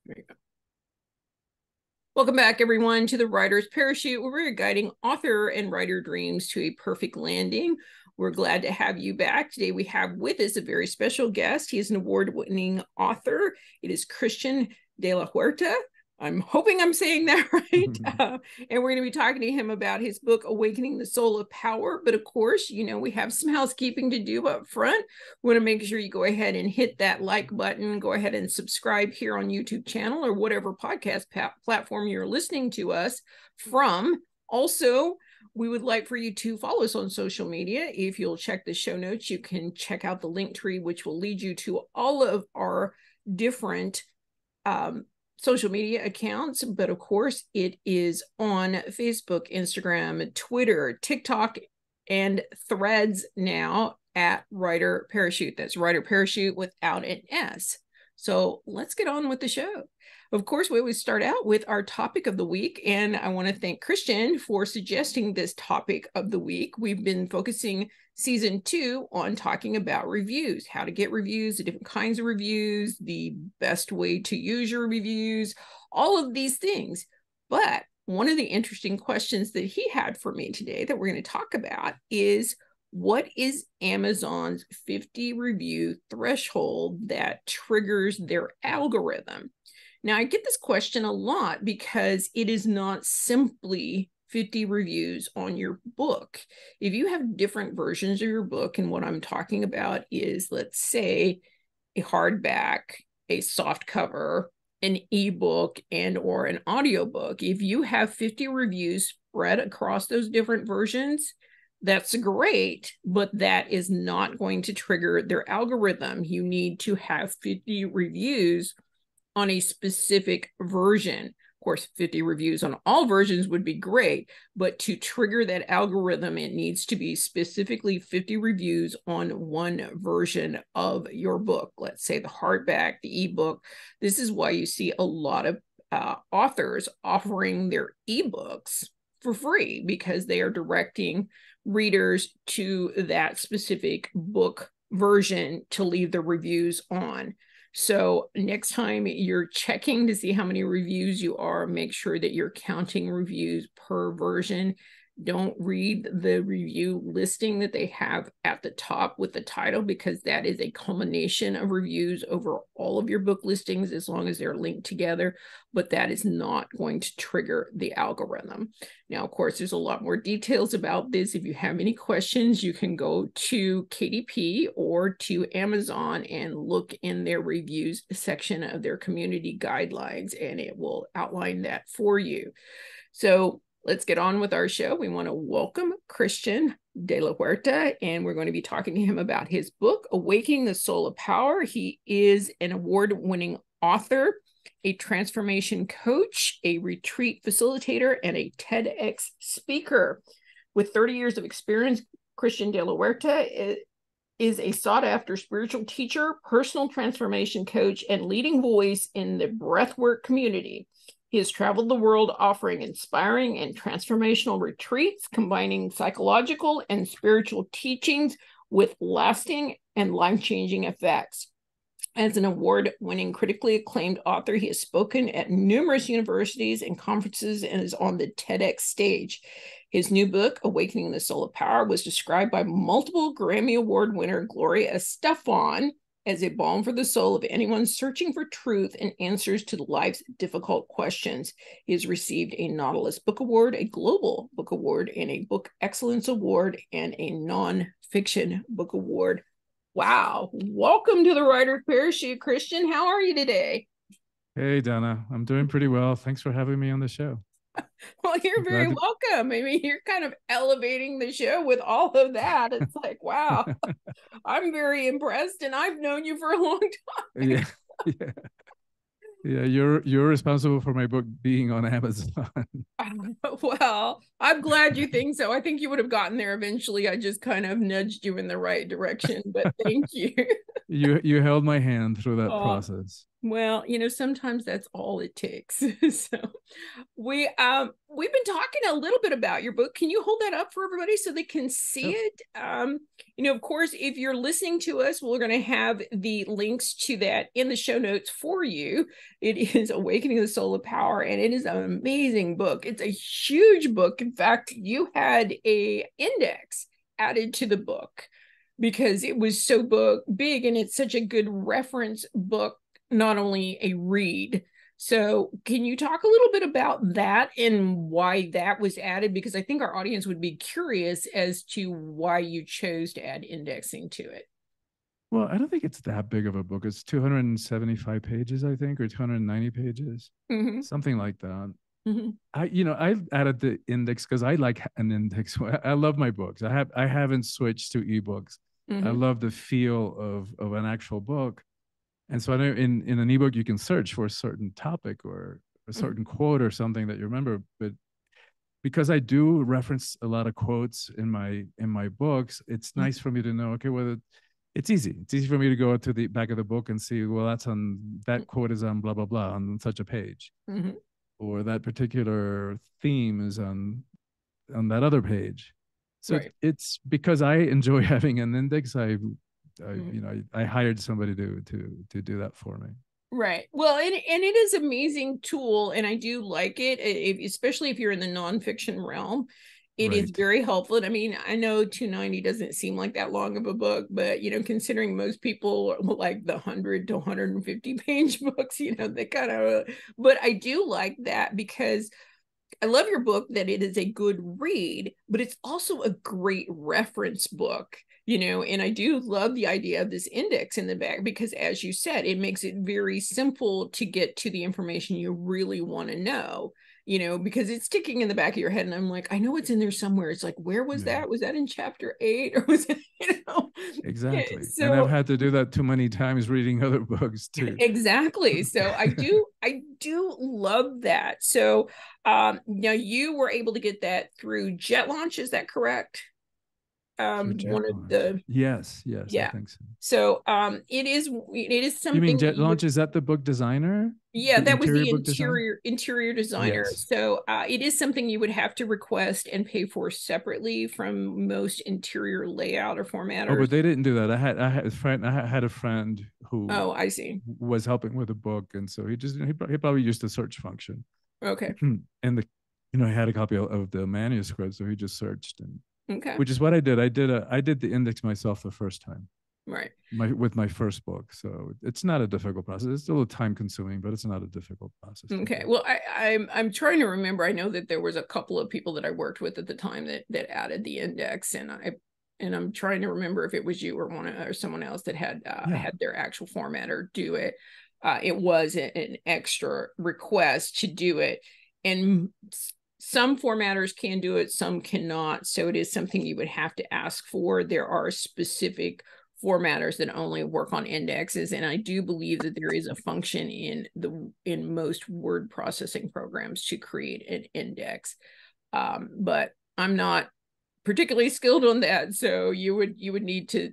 There you go. Welcome back, everyone, to the Writer's Parachute, where we're guiding author and writer dreams to a perfect landing. We're glad to have you back. Today, we have with us a very special guest. He is an award-winning author. It is Christian De La Huerta. I'm hoping I'm saying that right. And we're going to be talking to him about his book, Awakening the Soul of Power. But of course, you know, we have some housekeeping to do up front. We want to make sure you go ahead and hit that like button. Go ahead and subscribe here on YouTube channel or whatever podcast platform you're listening to us from. Also, we would like for you to follow us on social media. If you'll check the show notes, you can check out the link tree, which will lead you to all of our different social media accounts. But of course, it is on Facebook, Instagram, Twitter, TikTok, and Threads now at Writer Parachute. That's Writer Parachute without an S. So let's get on with the show. Of course, we always start out with our topic of the week, and I want to thank Christian for suggesting this topic of the week. We've been focusing season 2 on talking about reviews, how to get reviews, the different kinds of reviews, the best way to use your reviews, all of these things. But one of the interesting questions that he had for me today that we're going to talk about is, what is Amazon's 50 review threshold that triggers their algorithm? Now, I get this question a lot because it is not simply 50 reviews on your book. If you have different versions of your book, and what I'm talking about is, let's say, a hardback, a soft cover, an ebook, and or an audiobook, if you have 50 reviews spread across those different versions, that's great, but that is not going to trigger their algorithm. You need to have 50 reviews on a specific version. Of course, 50 reviews on all versions would be great, but to trigger that algorithm, it needs to be specifically 50 reviews on one version of your book. Let's say the hardback, the ebook. This is why you see a lot of authors offering their ebooks for free, because they are directing readers to that specific book version to leave the reviews on. So next time you're checking to see how many reviews you are, make sure that you're counting reviews per version. Don't read the review listing that they have at the top with the title, because that is a culmination of reviews over all of your book listings, as long as they're linked together. But that is not going to trigger the algorithm. Now, of course, there's a lot more details about this. If you have any questions, you can go to KDP or to Amazon and look in their reviews section of their community guidelines, and it will outline that for you. So let's get on with our show. We want to welcome Christian De La Huerta, and we're going to be talking to him about his book, Awakening the Soul of Power. He is an award-winning author, a transformation coach, a retreat facilitator, and a TEDx speaker. With 30 years of experience, Christian De La Huerta is a sought-after spiritual teacher, personal transformation coach, and leading voice in the breathwork community. He has traveled the world offering inspiring and transformational retreats, combining psychological and spiritual teachings with lasting and life-changing effects. As an award-winning, critically acclaimed author, he has spoken at numerous universities and conferences and is on the TEDx stage. His new book, Awakening the Soul of Power, was described by multiple Grammy Award winner Gloria Estefan as a balm for the soul of anyone searching for truth and answers to life's difficult questions. He has received a Nautilus Book Award, a Global Book Award, and a Book Excellence Award, and a Nonfiction Book Award. Wow. Welcome to the Writer's Parachute, Christian. How are you today? Hey, Donna. I'm doing pretty well. Thanks for having me on the show. Well, you're very welcome. I mean, you're kind of elevating the show with all of that. It's like, wow, I'm very impressed, and I've known you for a long time. Yeah, yeah, yeah. You're responsible for my book being on Amazon. Well, I'm glad you think so. I think you would have gotten there eventually. I just kind of nudged you in the right direction, but thank you. You held my hand through that Oh, process. well, sometimes that's all it takes. So we've been talking a little bit about your book. Can you hold that up for everybody so they can see Yep. it? Of course, if you're listening to us, we're going to have the links to that in the show notes for you. It is Awakening the Soul of Power, and it is an amazing book. It's a huge book. In fact, you had a index added to the book because it was so big, and it's such a good reference book, not only a read. So can you talk a little bit about that and why that was added? Because I think our audience would be curious as to why you chose to add indexing to it. Well, I don't think it's that big of a book. It's 275 pages, I think, or 290 pages, Mm-hmm. something like that. Mm-hmm. I added the index because I like an index. I love my books. I haven't switched to ebooks. I Mm-hmm. love the feel of an actual book. And so I know in an ebook you can search for a certain topic or a certain quote or something that you remember. But because I do reference a lot of quotes in my books, it's nice for me to know, okay, well, it's easy. It's easy for me to go to the back of the book and see, well, that quote is on blah blah blah on such a page, Mm-hmm. or that particular theme is on that other page. So Right. it's because I enjoy having an index. Mm-hmm. I hired somebody to do that for me. Right. Well, and it is an amazing tool, and I do like it, especially if you're in the nonfiction realm. It is Right. very helpful. I mean, I know 290 doesn't seem like that long of a book, but considering most people like the 100 to 150 page books, they kind of. But I do like that because I love your book that it is a good read, but it's also a great reference book, and I do love the idea of this index in the back because, as you said, it makes it very simple to get to the information you really want to know, because it's sticking in the back of your head. And I'm like, I know it's in there somewhere. It's like, where was Yeah. that? Was that in chapter 8 or was it? Exactly. And I've So had to do that too many times reading other books too. exactly. So I do love that. So now you were able to get that through Jet Launch, is that correct? Through Jet One of Launch. the Yes, I Yeah. think so. So it is You mean something that Jet you would. Launch? Is that the book designer? Yeah, The that was interior the book design? interior designer. Yes. So it is something you would have to request and pay for separately from most interior layout or Oh, formatters. but they didn't do that. I had a friend who Oh, I see. was helping with a book, and so he probably used the search function, Okay. and he had a copy of the manuscript, so he just searched, and Okay. which is what I did. I did the index myself the first time, Right. with my first book, so it's not a difficult process. It's still time consuming, but it's not a difficult process to Okay. do. Well, I'm trying to remember. I know that there was a couple of people that I worked with at the time that added the index, and I'm trying to remember if it was you or someone else that Yeah. had their actual formatter do it. It was an extra request to do it, and some formatters can do it, some cannot. So it is something you would have to ask for. There are specific formatters that only work on indexes, and I do believe that there is a function in most word processing programs to create an index, but I'm not particularly skilled on that, so you would need to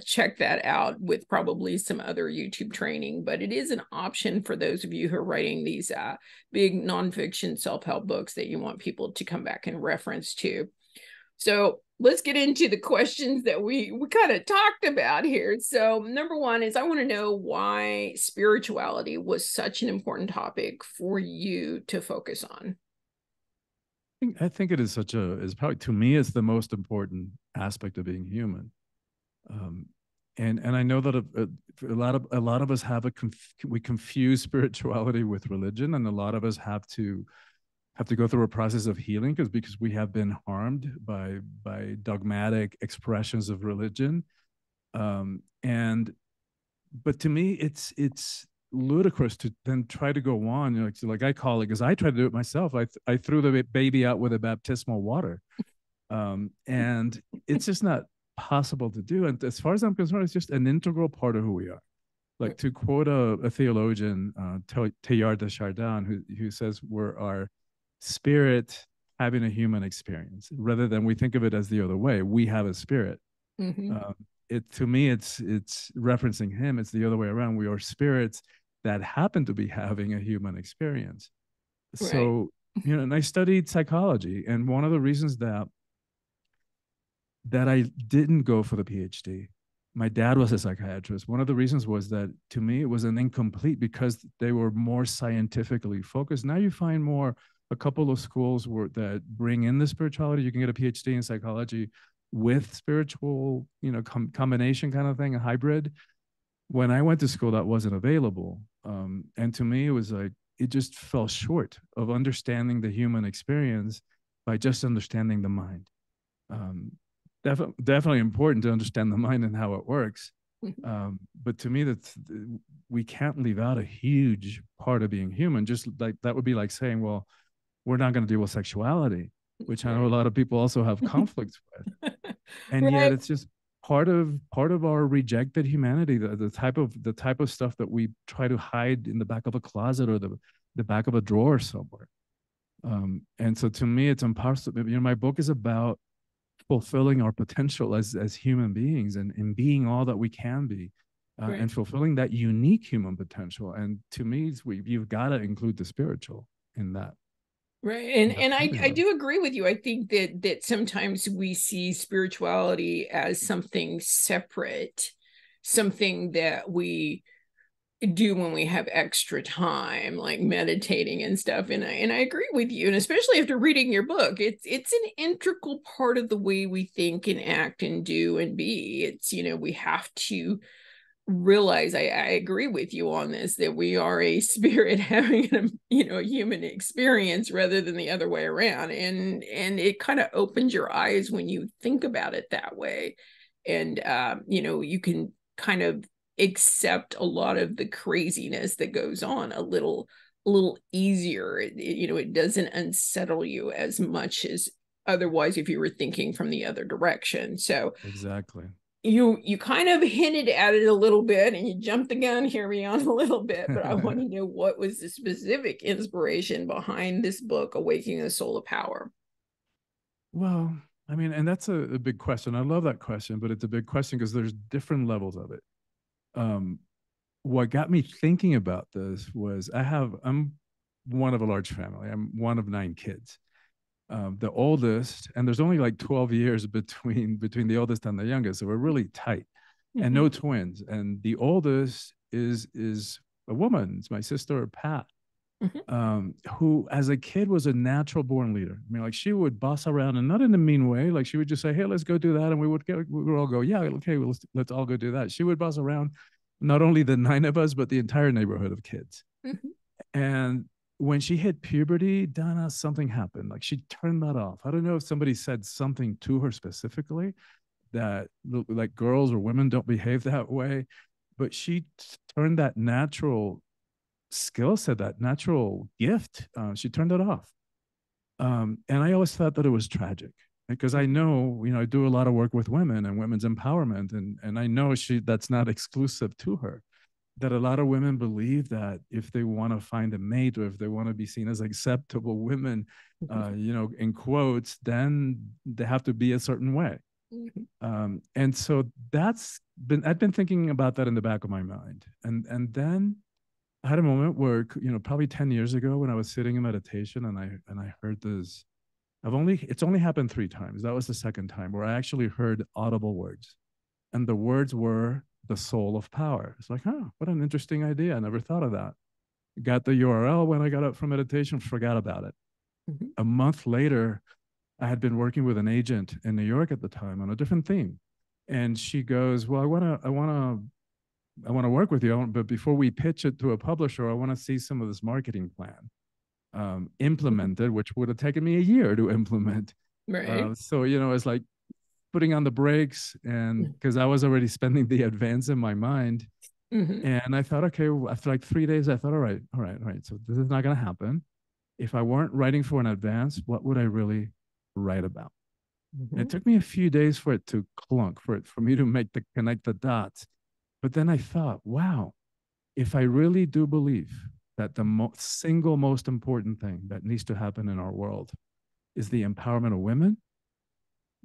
check that out with probably some other YouTube training. But it is an option for those of you who are writing these big nonfiction self-help books that you want people to come back and reference to. So let's get into the questions that we kind of talked about here. So number one is, I want to know why spirituality was such an important topic for you to focus on. I think it is probably, to me, it's the most important aspect of being human. Um, and I know that a lot of us we confuse spirituality with religion, and a lot of us have to go through a process of healing because we have been harmed by dogmatic expressions of religion. And but to me, it's ludicrous to then try to go on. Like I call it, because I tried to do it myself. I threw the baby out with a baptismal water, and it's just not possible to do. And as far as I'm concerned, it's just an integral part of who we are. Like, to quote a theologian, Teilhard de Chardin, who says we're our spirit having a human experience, rather than we think of it as the other way. We have a spirit, Mm-hmm. um, it to me, it's referencing him. It's the other way around. We are spirits that happen to be having a human experience. Right. So, and I studied psychology, and one of the reasons that I didn't go for the PhD. My dad was a psychiatrist. One of the reasons was that to me it was an incomplete because they were more scientifically focused. Now you find more a couple of schools that bring in the spirituality. You can get a PhD in psychology with spiritual, combination kind of thing, a hybrid. When I went to school, that wasn't available. And to me, it was like, it just fell short of understanding the human experience by just understanding the mind. Um, Definitely important to understand the mind and how it works. But to me, we can't leave out a huge part of being human. Just like that would be like saying, well, we're not going to deal with sexuality, which I know a Right. lot of people also have conflicts with. And yet Right. it's just part of our rejected humanity, the type of stuff that we try to hide in the back of a closet or the back of a drawer somewhere. And so to me, it's impossible. My book is about fulfilling our potential as human beings, and being all that we can be, Right. and fulfilling that unique human potential. And to me, you've got to include the spiritual in that Right. in that I formula. do agree with you. I think that sometimes we see spirituality as something separate, something that we do when we have extra time, like meditating and stuff. And I agree with you. And especially after reading your book, it's an integral part of the way we think and act and do and be. It's, we have to realize I agree with you on this, that we are a spirit having a human experience rather than the other way around, and it kind of opens your eyes when you think about it that way. And you can kind of accept a lot of the craziness that goes on a little easier. It doesn't unsettle you as much as otherwise if you were thinking from the other direction. So Exactly. you kind of hinted at it a little bit and you jumped the gun here beyond a little bit, but I want to know, what was the specific inspiration behind this book, Awakening the Soul of Power? Well, I mean, and that's a big question. I love that question, but it's a big question because there's different levels of it. Um, what got me thinking about this was I'm one of a large family. I'm one of 9 kids. The oldest, and there's only like 12 years between the oldest and the youngest, so we're really tight, and Mm-hmm. no twins. And the oldest is a woman. It's my sister Pat, Mm-hmm. who as a kid was a natural born leader. I mean, like she would boss around, and not in a mean way. Like she would just say, "Hey, let's go do that," and we would all go, "Yeah, okay, well, let's all go do that." She would boss around not only the 9 of us, but the entire neighborhood of kids. Mm-hmm. And when she hit puberty, Donna, something happened. Like she turned that off. I don't know if somebody said something to her specifically that like girls or women don't behave that way, but she turned that natural skill set, that natural gift, she turned it off. And I always thought that it was tragic because I know, I do a lot of work with women and women's empowerment, and I know that's not exclusive to her, that a lot of women believe that if they want to find a mate or if they want to be seen as acceptable women, in quotes, then they have to be a certain way. Mm-hmm. And so I've been thinking about that in the back of my mind. And then I had a moment where, probably 10 years ago when I was sitting in meditation and I heard this. It's only happened 3 times. That was the second time where I actually heard audible words. And the words were the soul of power. It's like, what an interesting idea. I never thought of that. Got the URL when I got up from meditation, forgot about it. Mm-hmm. A month later, I had been working with an agent in New York at the time on a different theme. And she goes, well, I want to work with you, but before we pitch it to a publisher, I want to see some of this marketing plan implemented, which would have taken me a year to implement. Right. So, it's like putting on the brakes, and because I was already spending the advance in my mind. Mm-hmm. And I thought, okay, after like 3 days, I thought, all right, all right, all right. So this is not going to happen. If I weren't writing for an advance, what would I really write about? And Mm-hmm. it took me a few days for it to clunk, for me to connect the dots. But then I thought, wow, if I really do believe that the single most important thing that needs to happen in our world is the empowerment of women,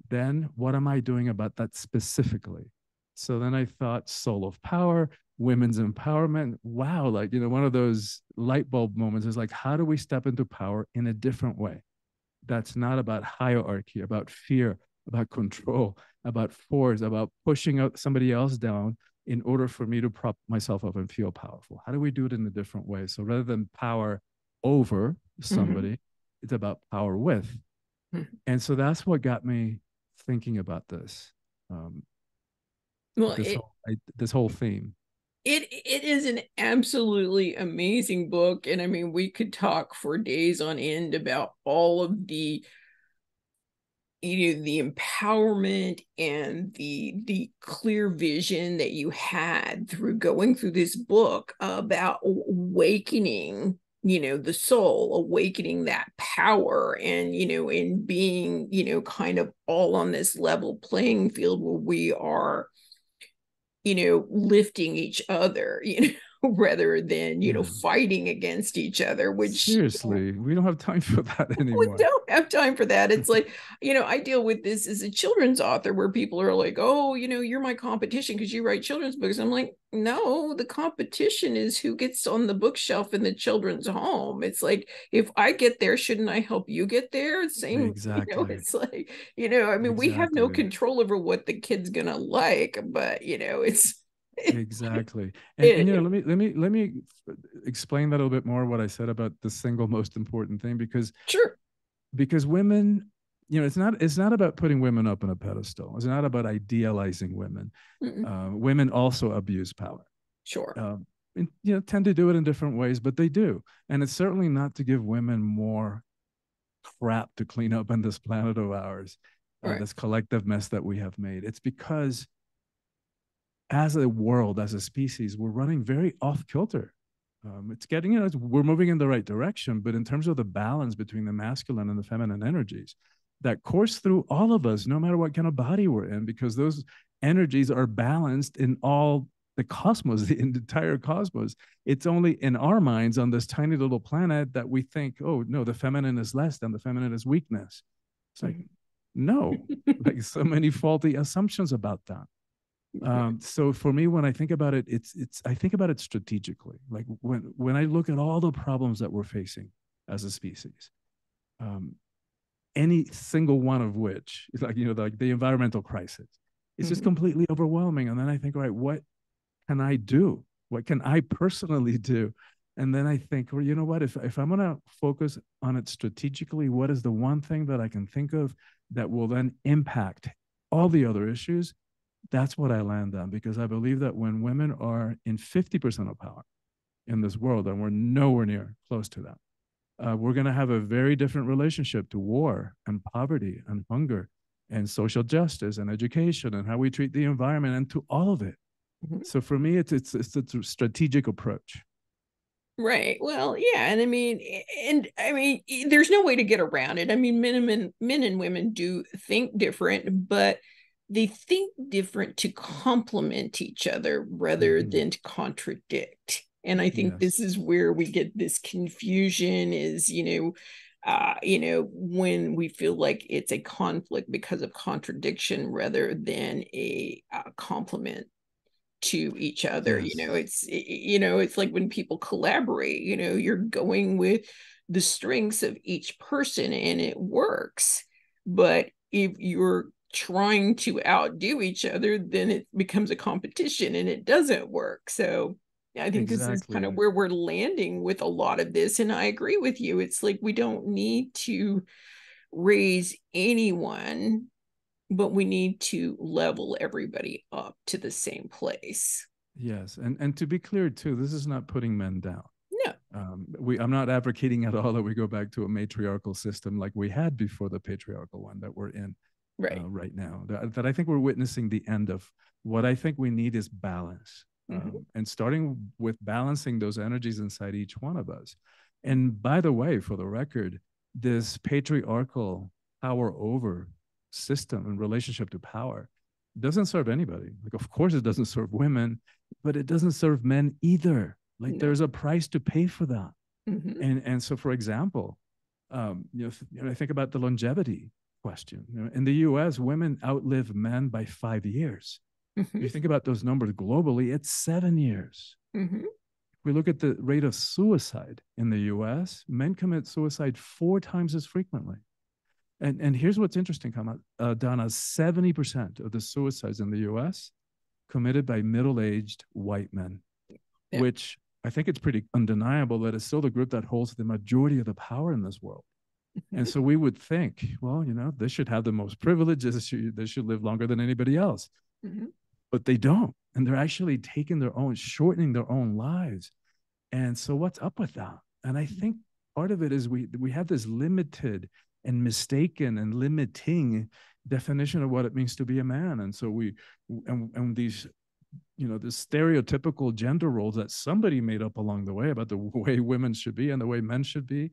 then what am I doing about that specifically? So then I thought soul of power, women's empowerment. Wow, like, one of those light bulb moments is like, how do we step into power in a different way? That's not about hierarchy, about fear, about control, about force, about pushing out somebody else down in order for me to prop myself up and feel powerful. How do we do it in a different way? So rather than power over Mm-hmm. somebody, it's about power with. Mm-hmm. And so that's what got me thinking about this, um, Well, this whole theme. it is an absolutely amazing book, and I mean, we could talk for days on end about all of the, the empowerment and the clear vision that you had through going through this book about awakening, the soul, awakening that power, and in being, kind of all on this level playing field where we are, lifting each other, rather than, Yeah. fighting against each other, which, Seriously, we don't have time for that we anymore. don't have time for that. It's like, I deal with this as a children's author where people are like, oh, you're my competition because you write children's books. I'm like, no, the competition is who gets on the bookshelf in the children's home. It's like, if I get there, shouldn't I help you get there? Same, Exactly. it's like, I mean, we have no Exactly. control over what the kid's gonna like, but it's Exactly. And anyway, let me explain that a little bit more what I said about the single most important thing, sure. because women, it's not about putting women up on a pedestal. It's not about idealizing women. Mm-mm. Women also abuse power. Sure. And, tend to do it in different ways, but they do. And it's certainly not to give women more crap to clean up on this planet of ours, Right. this collective mess that we have made. It's because as a world, as a species, we're running very off kilter. It's getting, we're moving in the right direction, but in terms of the balance between the masculine and the feminine energies that course through all of us, no matter what kind of body we're in, because those energies are balanced in all the cosmos, the entire cosmos. It's only in our minds on this tiny little planet that we think, oh, no, the feminine is less than the feminine is weakness. It's like, no, like so many faulty assumptions about that. So for me, when I think about it, it's I think about it strategically. Like when I look at all the problems that we're facing as a species, um, any single one of which is like like the environmental crisis, it's just Mhm. completely overwhelming. And then I think, all right, what can I do? What can I personally do? And then I think, well, you know what? If I'm gonna focus on it strategically, what is the one thing that I can think of that will then impact all the other issues? That's what I land on, because I believe that when women are in 50% of power in this world, and we're nowhere near close to that, we're going to have a very different relationship to war and poverty and hunger and social justice and education and how we treat the environment and to all of it. Mhm. So for me, it's a strategic approach. Right. Well, yeah, and I mean, there's no way to get around it. I mean, men and women do think different, but they think different to complement each other rather Mm-hmm. than to contradict. And I think this Yes. is where we get this confusion is, when we feel like it's a conflict because of contradiction rather than a complement to each other. Yes. It's like when people collaborate, you're going with the strengths of each person and it works. But if you're trying to outdo each other, then it becomes a competition and it doesn't work. So I think this is kind of Exactly. where we're landing with a lot of this. And I agree with you. It's like we don't need to raise anyone, but we need to level everybody up to the same place. Yes. And to be clear too, this is not putting men down. No, I'm not advocating at all that we go back to a matriarchal system like we had before the patriarchal one that we're in right. right now. That I think we're witnessing the end of. What I think we need is balance, Mm-hmm. and starting with balancing those energies inside each one of us. And by the way, for the record, this patriarchal power over system and relationship to power doesn't serve anybody. Like, of course, it doesn't serve women, but it doesn't serve men either. Like, No. there's a price to pay for that. Mm-hmm. And so, for example, I think about the longevity question. In the U.S., women outlive men by 5 years. If you think about those numbers globally, it's 7 years. Mm-hmm. We look at the rate of suicide in the US, men commit suicide 4 times as frequently. And here's what's interesting, Donna, 70% of the suicides in the US committed by middle-aged white men, Yeah. which I think it's pretty undeniable that it's still the group that holds the majority of the power in this world. And Mm-hmm. so we would think, well, they should have the most privileges. They should live longer than anybody else. Mm-hmm. But they don't. And they're actually shortening their own lives. And so what's up with that? And I think part of it is we have this limited and mistaken and limiting definition of what it means to be a man. And so and these, the stereotypical gender roles that somebody made up along the way about the way women should be and the way men should be.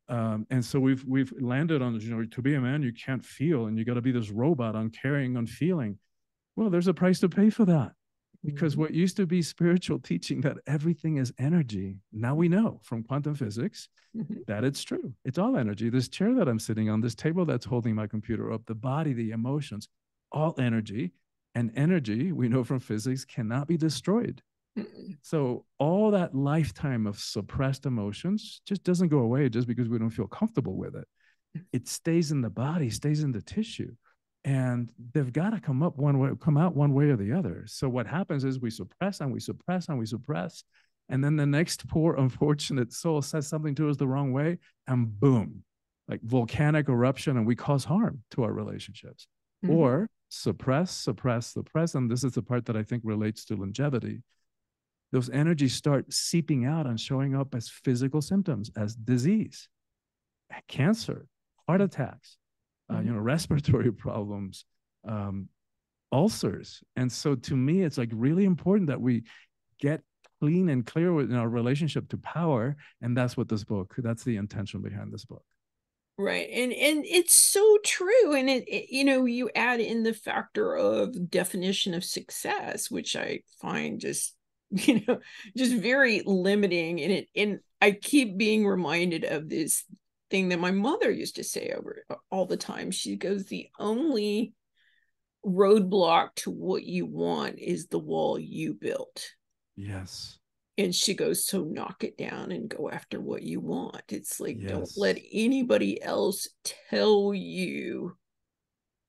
And so we've landed on, to be a man, you can't feel, and you got to be this robot on caring, on feeling. Well, there's a price to pay for that. Because what used to be spiritual teaching that everything is energy, now we know from quantum physics that it's true. It's all energy. This chair that I'm sitting on, this table that's holding my computer up, the body, the emotions, all energy. And energy, we know from physics, cannot be destroyed. So all that lifetime of suppressed emotions just doesn't go away just because we don't feel comfortable with it. It stays in the body, stays in the tissue. And they've got to come out one way or the other. So what happens is we suppress and we suppress and we suppress. And then the next poor, unfortunate soul says something to us the wrong way, and boom, like volcanic eruption, and we cause harm to our relationships. Mm-hmm. Or suppress, suppress, suppress. And this is the part that I think relates to longevity. Those energies start seeping out and showing up as physical symptoms, as disease, cancer, heart attacks, respiratory problems, ulcers. And so to me, it's like really important that we get clean and clear in our relationship to power. And that's what that's the intention behind this book. Right. And it's so true. And it you add in the factor of definition of success, which I find just very limiting. And I keep being reminded of this thing that my mother used to say over all the time. She goes, the only roadblock to what you want is the wall you built. Yes. And she goes, so knock it down and go after what you want. It's like, yes. Don't let anybody else tell you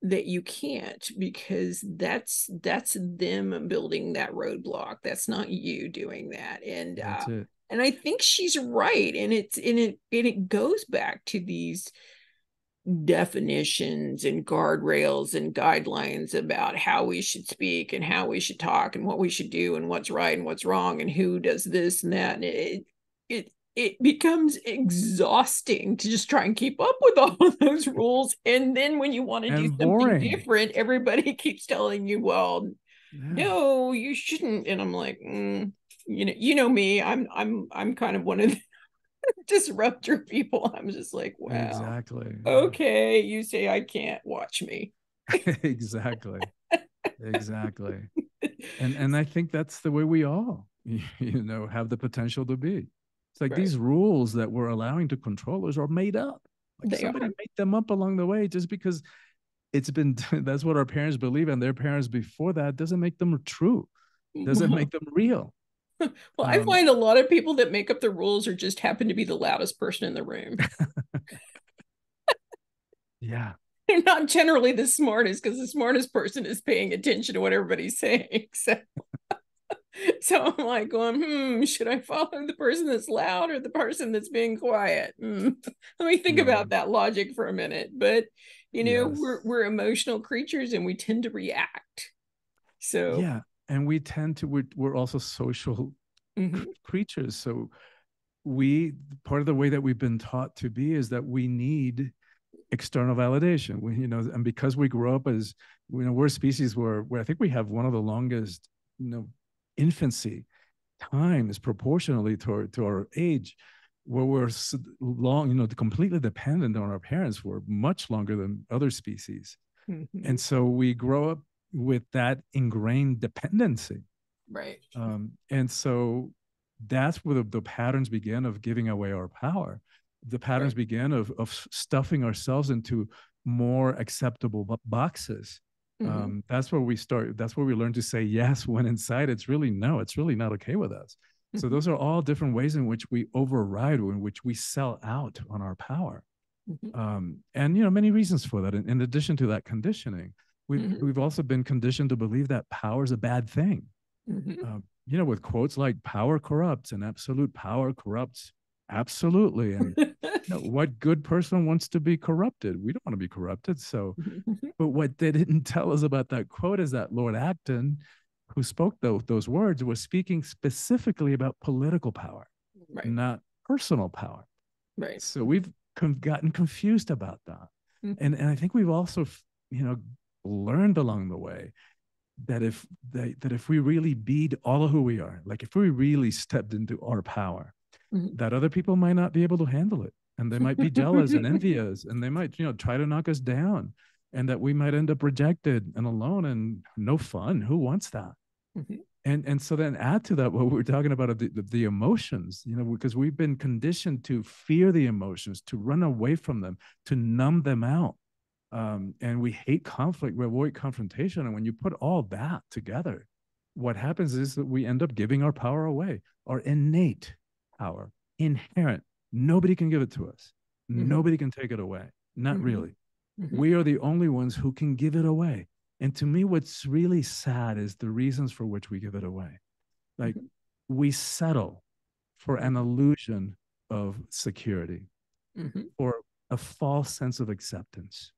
that you can't, because that's them building that roadblock. That's not you doing that. And and I think she's right. And it goes back to these definitions and guardrails and guidelines about how we should speak and how we should talk and what we should do and what's right and what's wrong and who does this and that. And it becomes exhausting to just try and keep up with all of those rules. And then when you want to do something different, everybody keeps telling you, well, no, you shouldn't. And I'm like, you know me, I'm kind of one of the disruptor people. I'm just like, wow, exactly. Okay, you say I can't, watch me. exactly. And I think that's the way we all have the potential to be. It's like these rules that we're allowing to control us are made up. Like somebody made them up along the way just because it's been that's what our parents believe, and their parents before that. Doesn't make them true, doesn't make them real. Well, I find a lot of people that make up the rules or just happen to be the loudest person in the room. Yeah. They're not generally the smartest, because the smartest person is paying attention to what everybody's saying. So I'm like going, should I follow the person that's loud or the person that's being quiet? Let me think about that logic for a minute. But, we're emotional creatures and we tend to react. So yeah. And we tend to, we're also social creatures. So part of the way that we've been taught to be is that we need external validation. And because we grew up as, we're a species where I think we have one of the longest, infancy times proportionally to our age, where we're long, completely dependent on our parents for much longer than other species. And so we grow up with that ingrained dependency. Right. And so that's where the patterns begin of giving away our power. The patterns begin of stuffing ourselves into more acceptable boxes. That's where we start. That's where we learn to say yes when inside it's really no. It's really not okay with us. So those are all different ways in which we override, in which we sell out on our power. And many reasons for that. In addition to that conditioning, we've also been conditioned to believe that power is a bad thing. With quotes like "power corrupts" and "absolute power corrupts absolutely," and what good person wants to be corrupted? We don't want to be corrupted. So, but what they didn't tell us about that quote is that Lord Acton, who spoke those words, was speaking specifically about political power, not personal power. Right. So we've gotten confused about that. And I think we've also, learned along the way that if we really be all of who we are, like if we really stepped into our power, that other people might not be able to handle it. And they might be jealous and envious, and they might, try to knock us down, and that we might end up rejected and alone and no fun. Who wants that? And so then add to that what we were talking about of the emotions, because we've been conditioned to fear the emotions, to run away from them, to numb them out. And we hate conflict, we avoid confrontation. And when you put all that together, what happens is that we end up giving our power away, our innate power, inherent. Nobody can give it to us. Nobody can take it away. Not really. We are the only ones who can give it away. And to me, what's really sad is the reasons for which we give it away. Like we settle for an illusion of security, or a false sense of acceptance,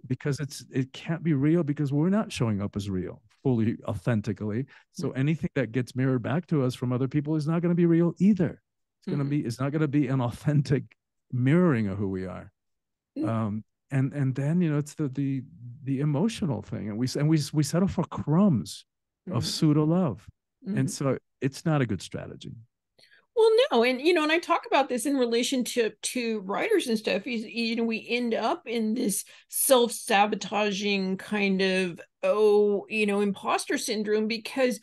because it can't be real, because we're not showing up as real, fully, authentically. So anything that gets mirrored back to us from other people is not going to be real either. It's not going to be an authentic mirroring of who we are. And then it's the emotional thing, and we settle for crumbs of pseudo love, and so it's not a good strategy. Well, no, and I talk about this in relation to writers and stuff. We end up in this self-sabotaging kind of imposter syndrome, because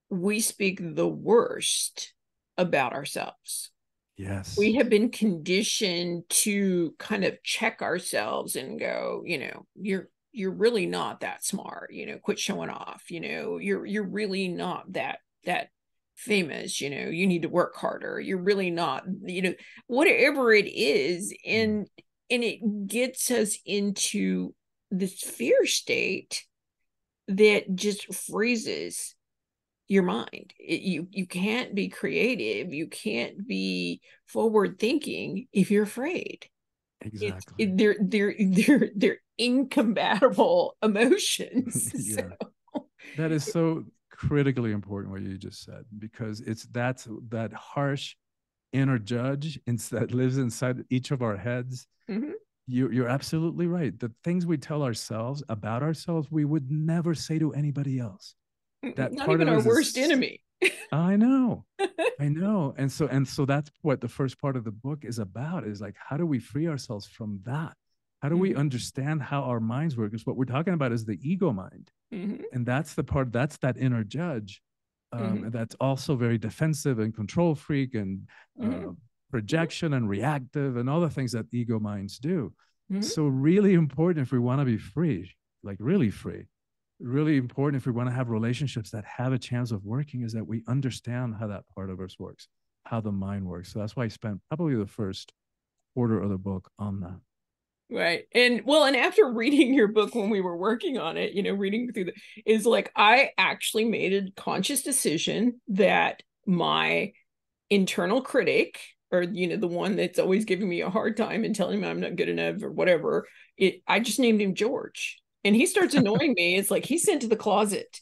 we speak the worst about ourselves. Yes. We have been conditioned to kind of check ourselves and go, you're really not that smart, quit showing off, you're really not that famous, you need to work harder, you're really not, whatever it is. And it gets us into this fear state that just freezes your mind. You can't be creative, you can't be forward thinking if you're afraid. Exactly. They're incompatible emotions. Yeah. That is so critically important what you just said, because that's that harsh inner judge that lives inside each of our heads. You're absolutely right. The things we tell ourselves about ourselves, we would never say to anybody else. That not part even of our us worst enemy. I know. And so that's what the first part of the book is about, is like, how do we free ourselves from that? How do we understand how our minds work? Because what we're talking about is the ego mind. And that's that inner judge. And that's also very defensive and control freak and projection and reactive and all the things that ego minds do. So really important if we want to be free, like really free, really important if we want to have relationships that have a chance of working, is that we understand how that part of us works, how the mind works. So that's why I spent probably the first quarter of the book on that. Right. And after reading your book when we were working on it, reading through is like, I actually made a conscious decision that my internal critic, or the one that's always giving me a hard time and telling me I'm not good enough or whatever, I just named him George. And he starts annoying me. It's like he's sent to the closet.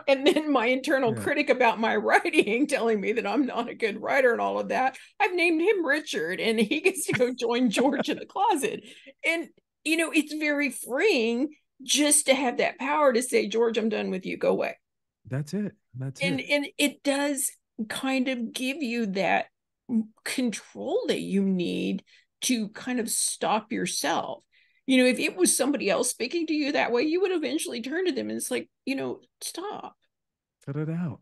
And then my internal critic about my writing, telling me that I'm not a good writer and all of that, I've named him Richard, and he gets to go join George in the closet. And it's very freeing just to have that power to say, George, I'm done with you, go away. That's it. And it does kind of give you that control that you need to kind of stop yourself. If it was somebody else speaking to you that way, you would eventually turn to them and it's like, stop. Cut it out.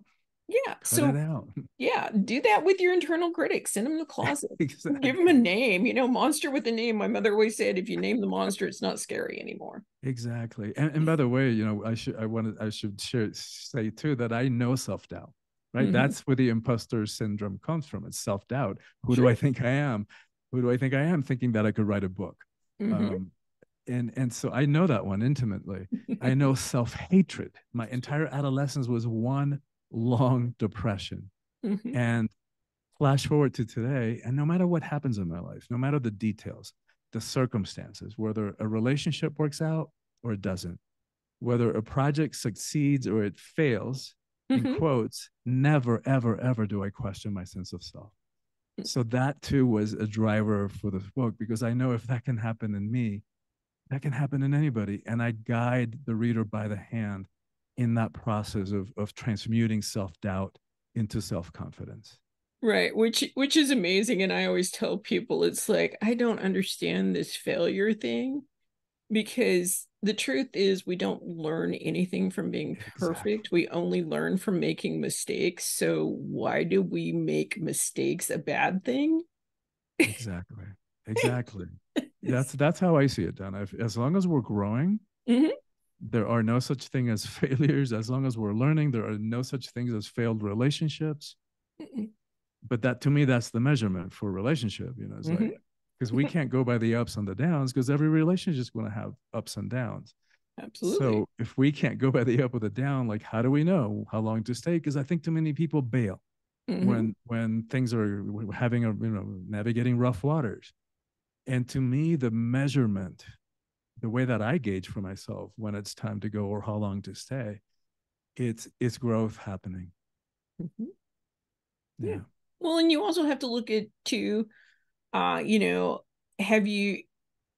Yeah. Cut it So out. yeah, do that with your internal critics. Send them to the closet. Give them a Exactly. name. Monster with a name. My mother always said, if you name the monster, it's not scary anymore. Exactly. And by the way, I should say too that I know self-doubt, right? Mm-hmm. That's where the imposter syndrome comes from. It's self-doubt. Who do I Sure. think I am? Who do I think I am thinking that I could write a book? Mm-hmm. Um, and so I know that one intimately. I know self-hatred. My entire adolescence was one long depression. Mm-hmm. And flash forward to today, and no matter what happens in my life, no matter the details, the circumstances, whether a relationship works out or it doesn't, whether a project succeeds or it fails, in Mm-hmm. quotes, never, ever, ever do I question my sense of self. So that too was a driver for this book, because I know if that can happen in me, that can happen in anybody. And I guide the reader by the hand in that process of transmuting self-doubt into self-confidence. Right, which is amazing. And I always tell people, it's like, I don't understand this failure thing, because the truth is we don't learn anything from being Exactly. perfect. We only learn from making mistakes. So why do we make mistakes a bad thing? Exactly. Exactly. That's how I see it, Donna. As long as we're growing, Mhm. there are no such thing as failures. As long as we're learning, there are no such things as failed relationships. But that, to me, that's the measurement for a relationship. It's like, Mhm. because we can't go by the ups and the downs, because every relationship is going to have ups and downs. Absolutely. So if we can't go by the up or the down, like, how do we know how long to stay? Because I think too many people bail Mhm. when things are having navigating rough waters. And to me, the measurement, the way that I gauge for myself when it's time to go or how long to stay, it's growth happening. Mhm. Yeah. Yeah. Well, and you also have to look at too, uh, you know, have you,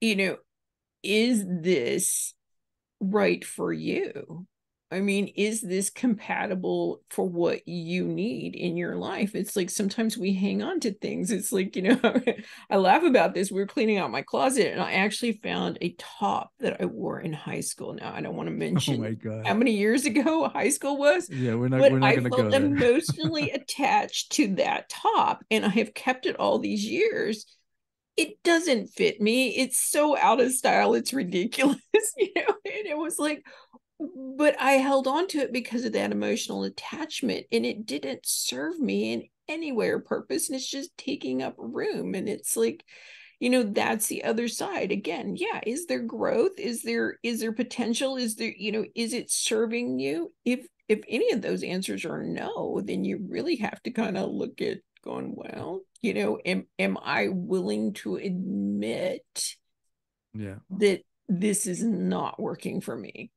you know, is this right for you? I mean, is this compatible for what you need in your life? It's like sometimes we hang on to things. It's like, I laugh about this. We were cleaning out my closet and I actually found a top that I wore in high school. Now, I don't want to Oh mention my how god. many years ago high school was, Yeah, we're not but we're not I gonna felt go there. emotionally attached to that top and I have kept it all these years. It doesn't fit me. It's so out of style. It's ridiculous, and it was like, but I held on to it because of that emotional attachment, and it didn't serve me in any way or purpose. And it's just taking up room. And it's like, that's the other side. Again, yeah, is there growth? Is there potential? Is it serving you? If any of those answers are no, then you really have to kind of look at going, well, am I willing to admit Yeah. that this is not working for me?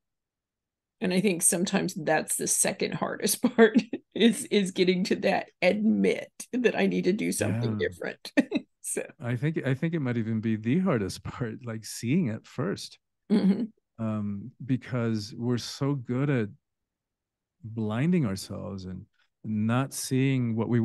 And I think sometimes that's the second hardest part is getting to that admit that I need to do something Yeah. different. So I think it might even be the hardest part, like seeing it first. mhm, Because we're so good at blinding ourselves and not seeing what we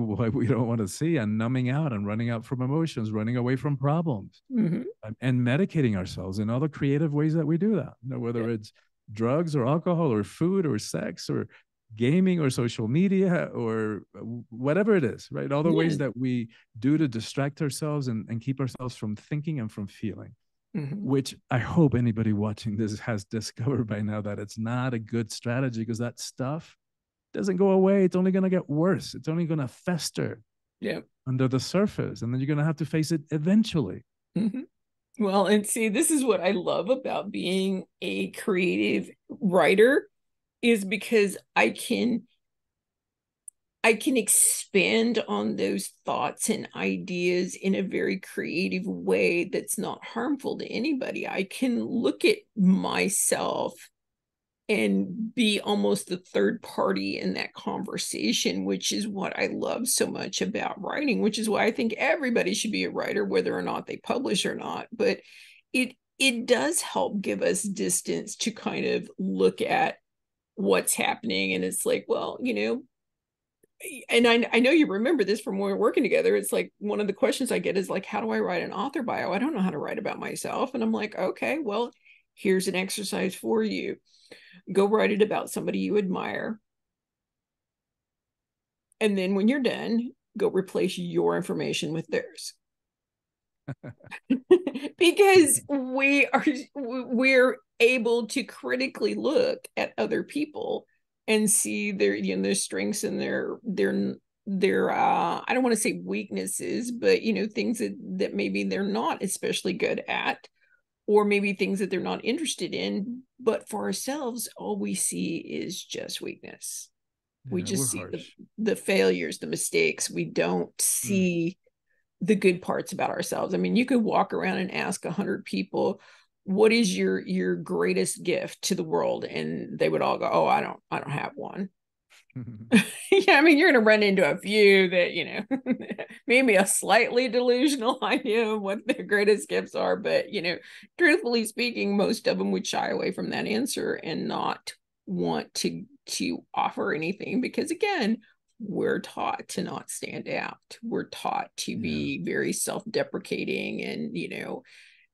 don't want to see, and numbing out and running out from emotions, running away from problems, mhm, and medicating ourselves in all the creative ways that we do that. yeah, Whether it's drugs or alcohol or food or sex or gaming or social media or whatever it is, right? All the yeah, ways that we do to distract ourselves and keep ourselves from thinking and from feeling, mhm, which I hope anybody watching this has discovered by now, that it's not a good strategy, because that stuff doesn't go away. It's only going to get worse. It's only going to fester yeah. under the surface. And then you're going to have to face it eventually. Mhm. Well, and see, this is what I love about being a creative writer, is because I can expand on those thoughts and ideas in a very creative way that's not harmful to anybody. I can look at myself and be almost the third party in that conversation, which is what I love so much about writing, which is why I think everybody should be a writer, whether or not they publish or not. But it does help give us distance to kind of look at what's happening. And it's like, well, and I know you remember this from when we were working together. It's like one of the questions I get is like, how do I write an author bio? I don't know how to write about myself. And I'm like, okay, well, here's an exercise for you. Go write it about somebody you admire. And then when you're done, go replace your information with theirs. Because we're able to critically look at other people and see their, you know, their strengths and their I don't want to say weaknesses, but, you know, things that maybe they're not especially good at, or maybe things that they're not interested in. But for ourselves, all we see is just weakness. We Yeah, we're just see harsh. the failures, the mistakes. We don't Mm. see the good parts about ourselves. I mean, you could walk around and ask 100 people, what is your greatest gift to the world? And they would all go, oh, I don't have one. Yeah, I mean, you're going to run into a few that, you know, maybe a slightly delusional idea of what their greatest gifts are. But, you know, truthfully speaking, most of them would shy away from that answer and not want to offer anything, because again, we're taught to not stand out. We're taught to Yeah. be very self-deprecating and, you know,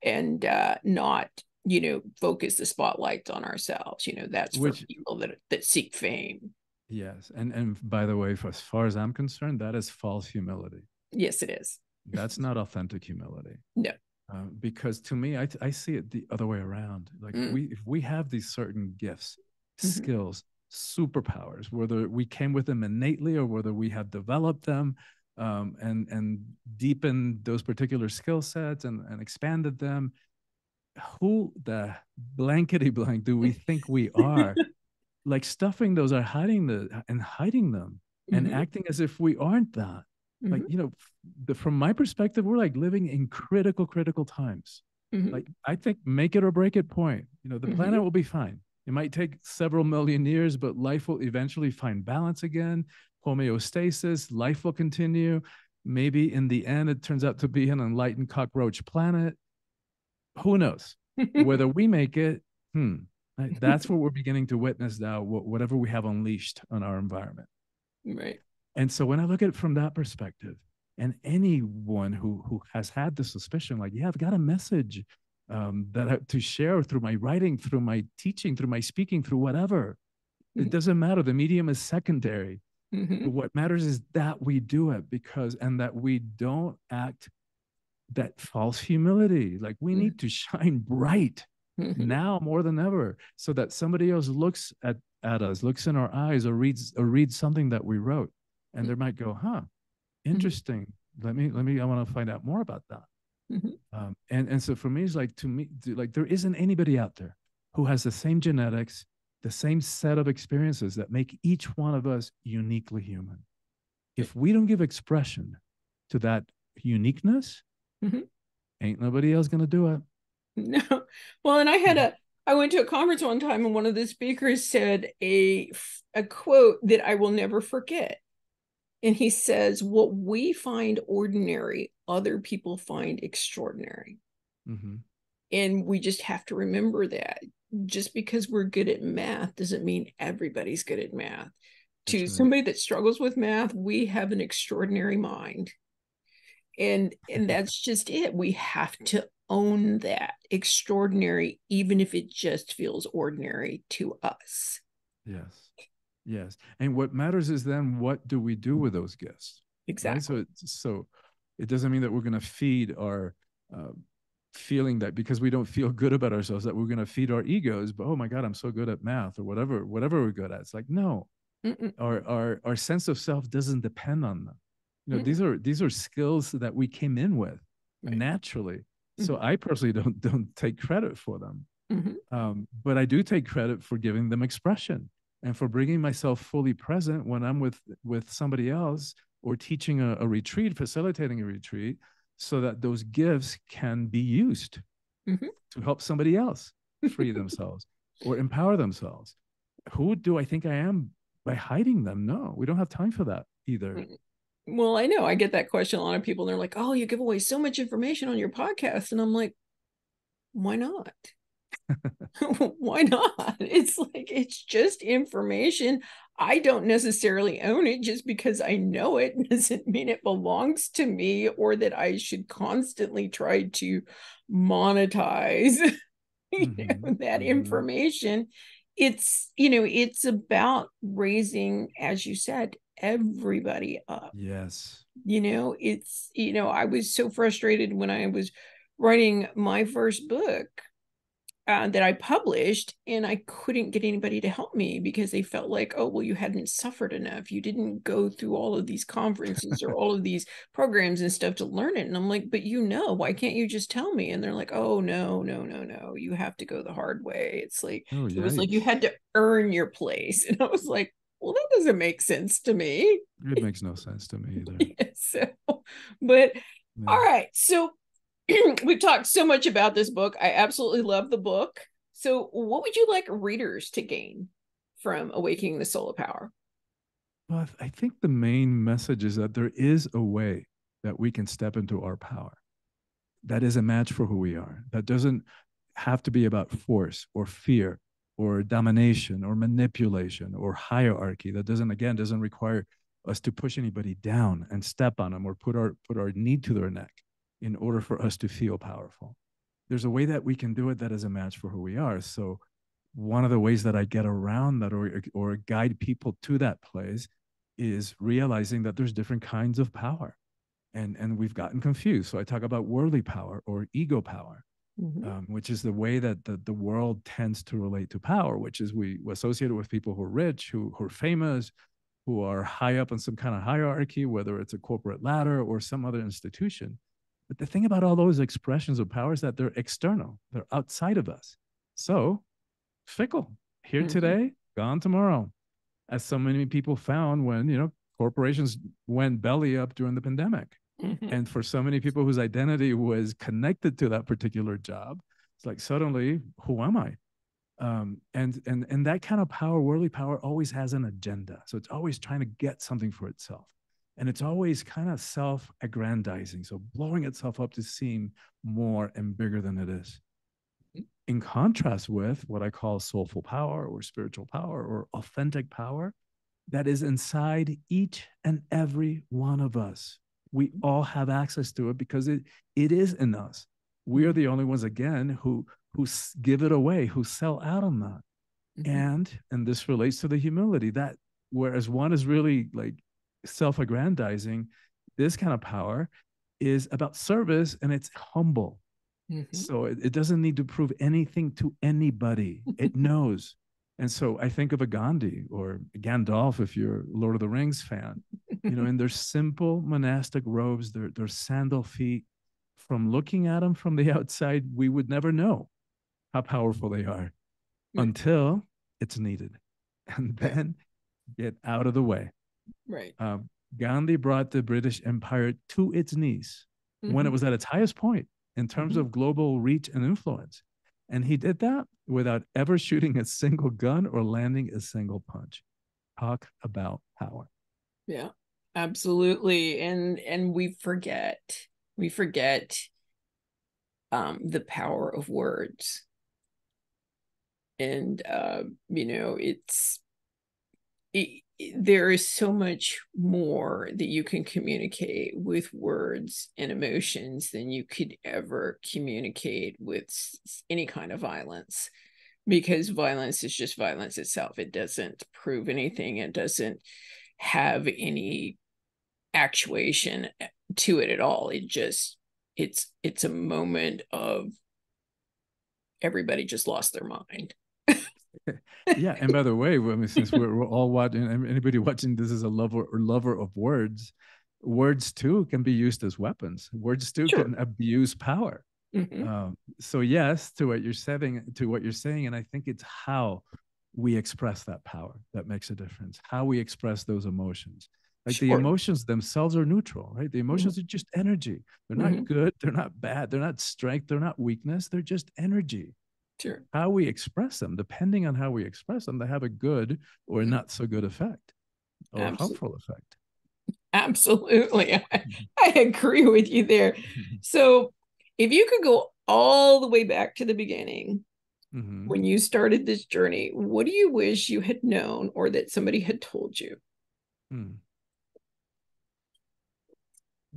and not, you know, focus the spotlights on ourselves. You know, that's for Which, people that seek fame. yes. And by the way, for as far as I'm concerned, that is false humility. Yes, it is. That's not authentic humility. No. Because to me, I see it the other way around. Like if we have these certain gifts, Mm-hmm. skills, superpowers, whether we came with them innately or whether we have developed them, and deepened those particular skill sets and expanded them, who the blankety blank do we think we are? Like stuffing those are hiding them and Mm-hmm. acting as if we aren't that. Like, Mm-hmm. you know, from my perspective, we're like living in critical times. Mm-hmm. Like, I think make it or break it point, you know, the Mm-hmm. planet will be fine. It might take several million years, but life will eventually find balance again, homeostasis, life will continue. Maybe in the end it turns out to be an enlightened cockroach planet. Who knows? Whether we make it, that's what we're beginning to witness now, whatever we have unleashed on our environment. Right. And so when I look at it from that perspective, and anyone who has had the suspicion, like, yeah, I've got a message to share through my writing, through my teaching, through my speaking, through whatever, it doesn't matter. The medium is secondary. Mm-hmm. What matters is that we do it, and that we don't act that false humility. Like, we need to shine bright Mm-hmm. now more than ever, so that somebody else looks at us, looks in our eyes, or reads something that we wrote, and they might go, huh, interesting. I want to find out more about that. Mm-hmm. And so for me, it's like, to me, like, there isn't anybody out there who has the same genetics, the same set of experiences that make each one of us uniquely human. If we don't give expression to that uniqueness, Mm-hmm. ain't nobody else gonna do it. No. Well, and I went to a conference one time, and one of the speakers said a quote that I will never forget. And he says, what we find ordinary, other people find extraordinary. Mm-hmm. And we just have to remember that just because we're good at math doesn't mean everybody's good at math. To That's right. somebody that struggles with math, we have an extraordinary mind. And that's just it. We have to own that extraordinary, even if it just feels ordinary to us. Yes. Yes. And what matters is then, what do we do with those gifts? Right. Exactly. So it doesn't mean that we're going to feed our feeling that because we don't feel good about ourselves, that we're going to feed our egos. But, oh my God, I'm so good at math or whatever we're good at. It's like, no, Mm-mm, our sense of self doesn't depend on them. You know, mm-mm, these are skills that we came in with right. naturally. So Mm-hmm, I personally don't take credit for them. mm-hmm, But I do take credit for giving them expression and for bringing myself fully present when I'm with somebody else, or teaching a retreat, facilitating a retreat, so that those gifts can be used mm-hmm. to help somebody else free themselves or empower themselves. Who do I think I am by hiding them? No, we don't have time for that either. Well, I know I get that question a lot of people, and they're like, oh, you give away so much information on your podcast. And I'm like, why not? Why not? It's like, it's just information. I don't necessarily own it. Just because I know it doesn't mean it belongs to me, or that I should constantly try to monetize Mm-hmm. that Mm-hmm. information. It's, you know, it's about raising, as you said, everybody up. Yes. It's, I was so frustrated when I was writing my first book that I published, and I couldn't get anybody to help me because they felt like, oh, well, you hadn't suffered enough. You didn't go through all of these conferences or all of these programs and stuff to learn it. And I'm like, but why can't you just tell me? And they're like, oh, no, no, no, no. You have to go the hard way. It's like, Oh, it was like you yikes. had to earn your place. And I was like, well, that doesn't make sense to me. It makes no sense to me either. Yeah, so, but Yeah. all right. So we've talked so much about this book. I absolutely love the book. So, what would you like readers to gain from Awakening the Soul of Power? Well, I think the main message is that there is a way that we can step into our power that is a match for who we are. That doesn't have to be about force or fear or domination or manipulation or hierarchy. That doesn't require us to push anybody down and step on them or put our knee to their neck in order for us to feel powerful. There's a way that we can do it that is a match for who we are. So one of the ways that I get around that or guide people to that place is realizing that there's different kinds of power. And we've gotten confused. So I talk about worldly power or ego power, which is the way that the world tends to relate to power, which is we associate it with people who are rich, who are famous, who are high up on some kind of hierarchy, whether it's a corporate ladder or some other institution. But the thing about all those expressions of power is that they're external, they're outside of us. So fickle, here Mm-hmm. today, gone tomorrow, as so many people found when, corporations went belly up during the pandemic. Mm-hmm. And for so many people whose identity was connected to that particular job, it's like suddenly, who am I? And that kind of power, worldly power, always has an agenda. So it's always trying to get something for itself. And it's always kind of self-aggrandizing, so blowing itself up to seem more and bigger than it is. In contrast with what I call soulful power or spiritual power or authentic power that is inside each and every one of us. We all have access to it because it is in us. We are the only ones, again, who give it away, who sell out on that. Mm-hmm. And this relates to the humility that whereas one is really like self-aggrandizing, this kind of power is about service and it's humble. Mm-hmm. So it doesn't need to prove anything to anybody. It knows. And so I think of a Gandhi or Gandalf, if you're a Lord of the Rings fan, in their simple monastic robes, their sandal feet, from looking at them from the outside, we would never know how powerful they are Right. until it's needed. And Yeah. then get out of the way. Right. Um, Gandhi brought the British Empire to its knees when it Mm-hmm. was at its highest point in terms Mm-hmm. of global reach and influence. And he did that without ever shooting a single gun or landing a single punch. Talk about power. Yeah. Absolutely. And we forget the power of words. And there is so much more that you can communicate with words and emotions than you could ever communicate with any kind of violence, because violence is just violence itself. It doesn't prove anything. It doesn't have any actuation to it at all. It's a moment of everybody just lost their mind. Yeah, and by the way, I mean, since we're all watching, anybody watching this is a lover of words. Words too can be used as weapons. Words too Sure. can abuse power. Mm-hmm. So yes, to what you're saying, and I think it's how we express that power that makes a difference. How we express those emotions. Like the Sure. emotions themselves are neutral, right? The Mm-hmm. emotions are just energy. They're not Mm-hmm. good. They're not bad. They're not strength. They're not weakness. They're just energy. Sure. How we express them, depending on how we express them, they have a good or Mm-hmm. not so good effect or Absolutely. harmful effect. Absolutely. I agree with you there. So, if you could go all the way back to the beginning Mm-hmm. when you started this journey, what do you wish you had known or that somebody had told you? Hmm.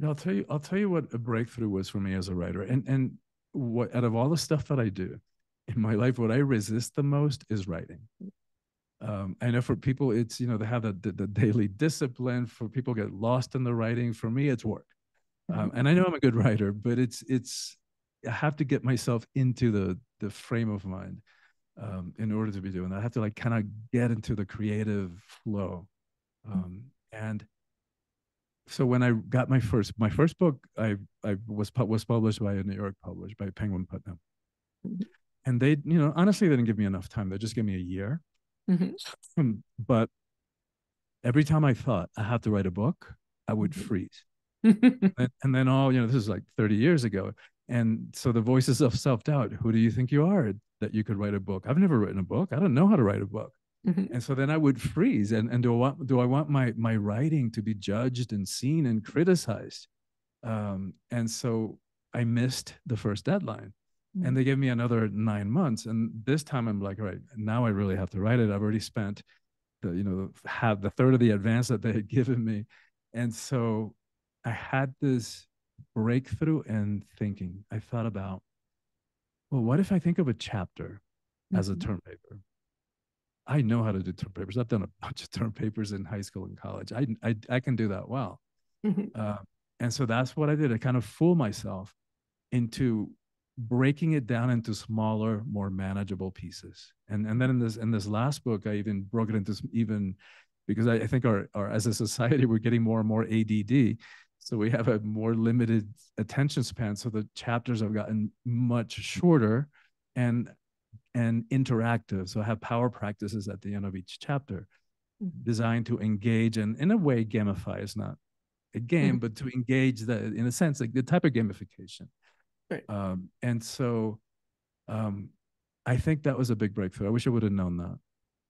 I'll tell you what a breakthrough was for me as a writer. And what out of all the stuff that I do in my life, what I resist the most is writing. I know for people, it's, they have the daily discipline. For people get lost in the writing. For me, it's work. And I know I'm a good writer, but I have to get myself into the frame of mind in order to be doing that. I have to like kind of get into the creative flow. And so when I got my first book, I was published by a New York published by Penguin Putnam, and they, honestly, they didn't give me enough time. They just gave me a year. But every time I thought I have to write a book, I would freeze. And then this is like 30 years ago. And so the voices of self-doubt, who do you think you are that you could write a book? I've never written a book. I don't know how to write a book. And so then I would freeze. And do I want my writing to be judged and seen and criticized? And so I missed the first deadline. And they gave me another 9 months. And this time I'm like, all right, now I really have to write it. I've already spent the third of the advance that they had given me. And so I had this breakthrough and thinking. I thought about, well, what if I think of a chapter as a term paper? I know how to do term papers. I've done a bunch of term papers in high school and college. I can do that well. And so that's what I did. I kind of fooled myself into breaking it down into smaller, more manageable pieces. And then in this last book, I even broke it into even, because I think our as a society, we're getting more and more ADD. So we have a more limited attention span. So the chapters have gotten much shorter and interactive. So I have power practices at the end of each chapter designed to engage and, in a way, gamify. It's not a game, but to engage that, in a sense, like the type of gamification. Right. And so I think that was a big breakthrough. I wish I would have known that.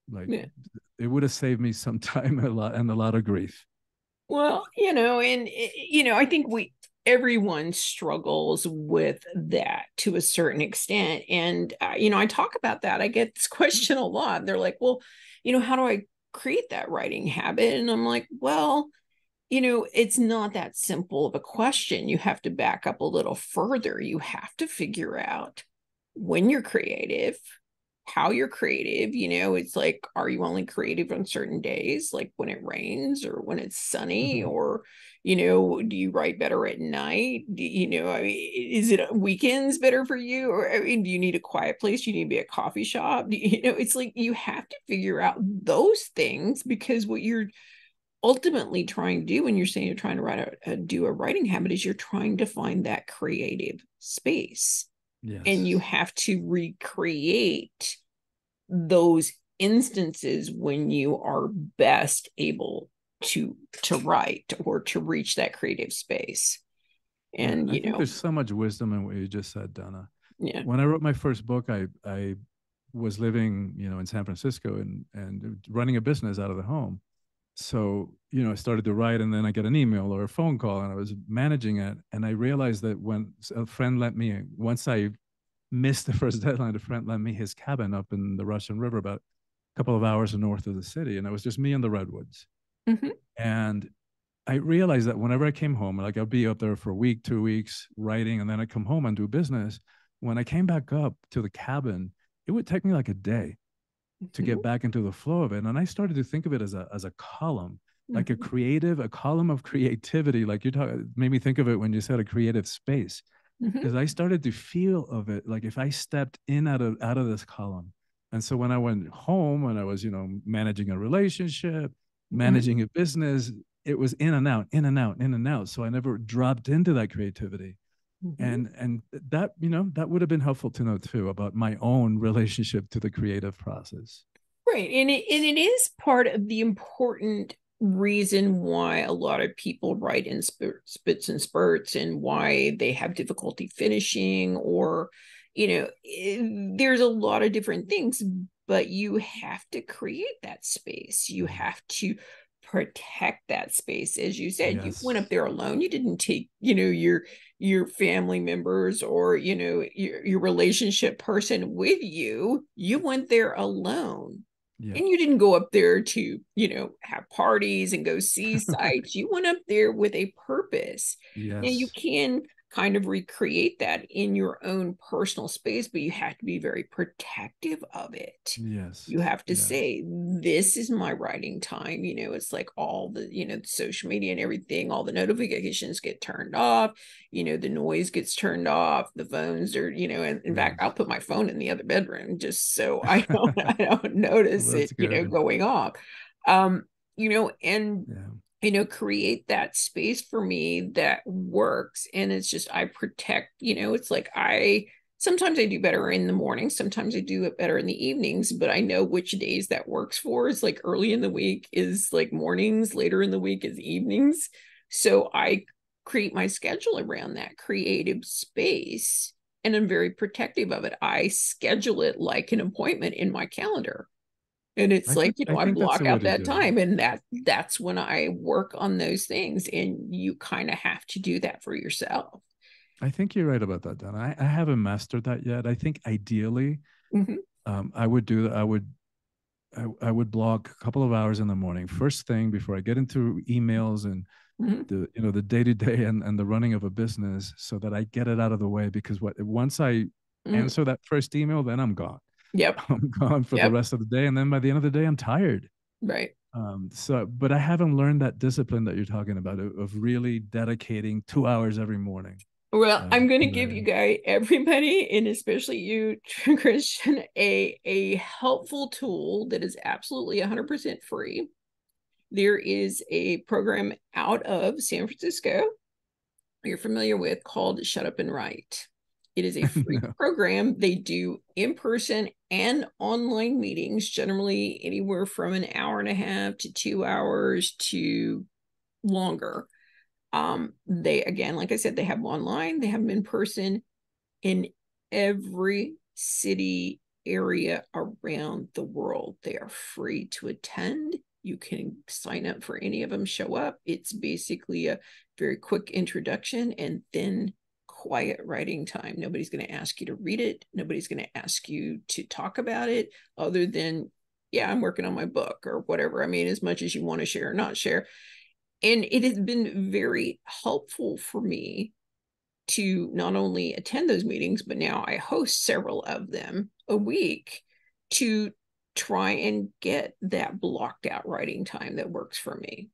Like, it would have saved me some time and a lot of grief. Well, I think everyone struggles with that to a certain extent. And, I talk about that. I get this question a lot. They're like, well, how do I create that writing habit? And I'm like, well, it's not that simple of a question. You have to back up a little further. You have to figure out when you're creative, how you're creative. It's like, are you only creative on certain days, like when it rains or when it's sunny? Or do you write better at night? I mean, is it weekends better for you? Or, I mean, do you need a quiet place? Do you need to be a coffee shop? It's like you have to figure out those things, because what you're ultimately trying to do when you're saying you're trying to do a writing habit is you're trying to find that creative space. Yes. And you have to recreate those instances when you are best able to write or to reach that creative space. And I think there's so much wisdom in what you just said, Donna. Yeah. When I wrote my first book, I was living, in San Francisco and running a business out of the home. So, I started to write, and then I get an email or a phone call, and I was managing it. And I realized that when a friend lent me, once I missed the first deadline, a friend lent me his cabin up in the Russian River, about a couple of hours north of the city. And it was just me and the redwoods. And I realized that whenever I came home, like I'll be up there for a week, 2 weeks writing, and then I come home and do business. When I came back up to the cabin, it would take me like a day to get back into the flow of it. And I started to think of it as a column, like a column of creativity. Like made me think of it when you said a creative space, because I started to feel of it. Like if I stepped in out of this column. And so when I went home, when I was, managing a relationship, managing a business, it was in and out, in and out, in and out. So I never dropped into that creativity. And that, that would have been helpful to know too, about my own relationship to the creative process. Right. And it is part of the important reason why a lot of people write in spits and spurts, and why they have difficulty finishing, or, there's a lot of different things, but you have to create that space. You have to protect that space. As you said, you went up there alone. You didn't take, your family members or, your relationship person with you. You went there alone. And you didn't go up there to, have parties and go see sights. You went up there with a purpose. Now you can kind of recreate that in your own personal space, but you have to be very protective of it. Yes. You have to Yes. say, this is my writing time. It's like all the, social media and everything, all the notifications get turned off, the noise gets turned off, the phones are, and in fact, I'll Yes. put my phone in the other bedroom just so I don't notice it, That's good. going off. Um, and Yeah. create that space for me that works. And it's just, I protect, it's like sometimes I do better in the morning, sometimes I do it better in the evenings, but I know which days that works for. It's like early in the week is like mornings, later in the week is evenings. So I create my schedule around that creative space, and I'm very protective of it. I schedule it like an appointment in my calendar. And it's like, I I think that's block the way out to that do it. time, and that's when I work on those things. And you kind of have to do that for yourself. I think you're right about that, Donna. I haven't mastered that yet. I think ideally, Mm-hmm. I would do that. I would block a couple of hours in the morning, first thing before I get into emails and Mm-hmm. the day to day and the running of a business, so that I get it out of the way. Because once I Mm-hmm. answer that first email, then I'm gone. Yep. I'm gone for the Yep. rest of the day, and then by the end of the day, I'm tired. Right. But I haven't learned that discipline that you're talking about of really dedicating 2 hours every morning. Well, I'm going to To give writing. you guys, everybody, and especially you, Christian, a helpful tool that is absolutely 100% free. There is a program out of San Francisco you're familiar with called Shut Up and Write. It is a free No. program. They do in person and online meetings, generally anywhere from an hour and a half to 2 hours to longer. They, again, like I said, they have them online, they have them in person in every city area around the world. They are free to attend. You can sign up for any of them, show up. It's basically a very quick introduction and then quiet writing time. Nobody's going to ask you to read it. Nobody's going to ask you to talk about it other than, yeah, I'm working on my book or whatever. I mean, as much as you want to share or not share. And it has been very helpful for me to not only attend those meetings, but now I host several of them a week to try and get that blocked out writing time that works for me.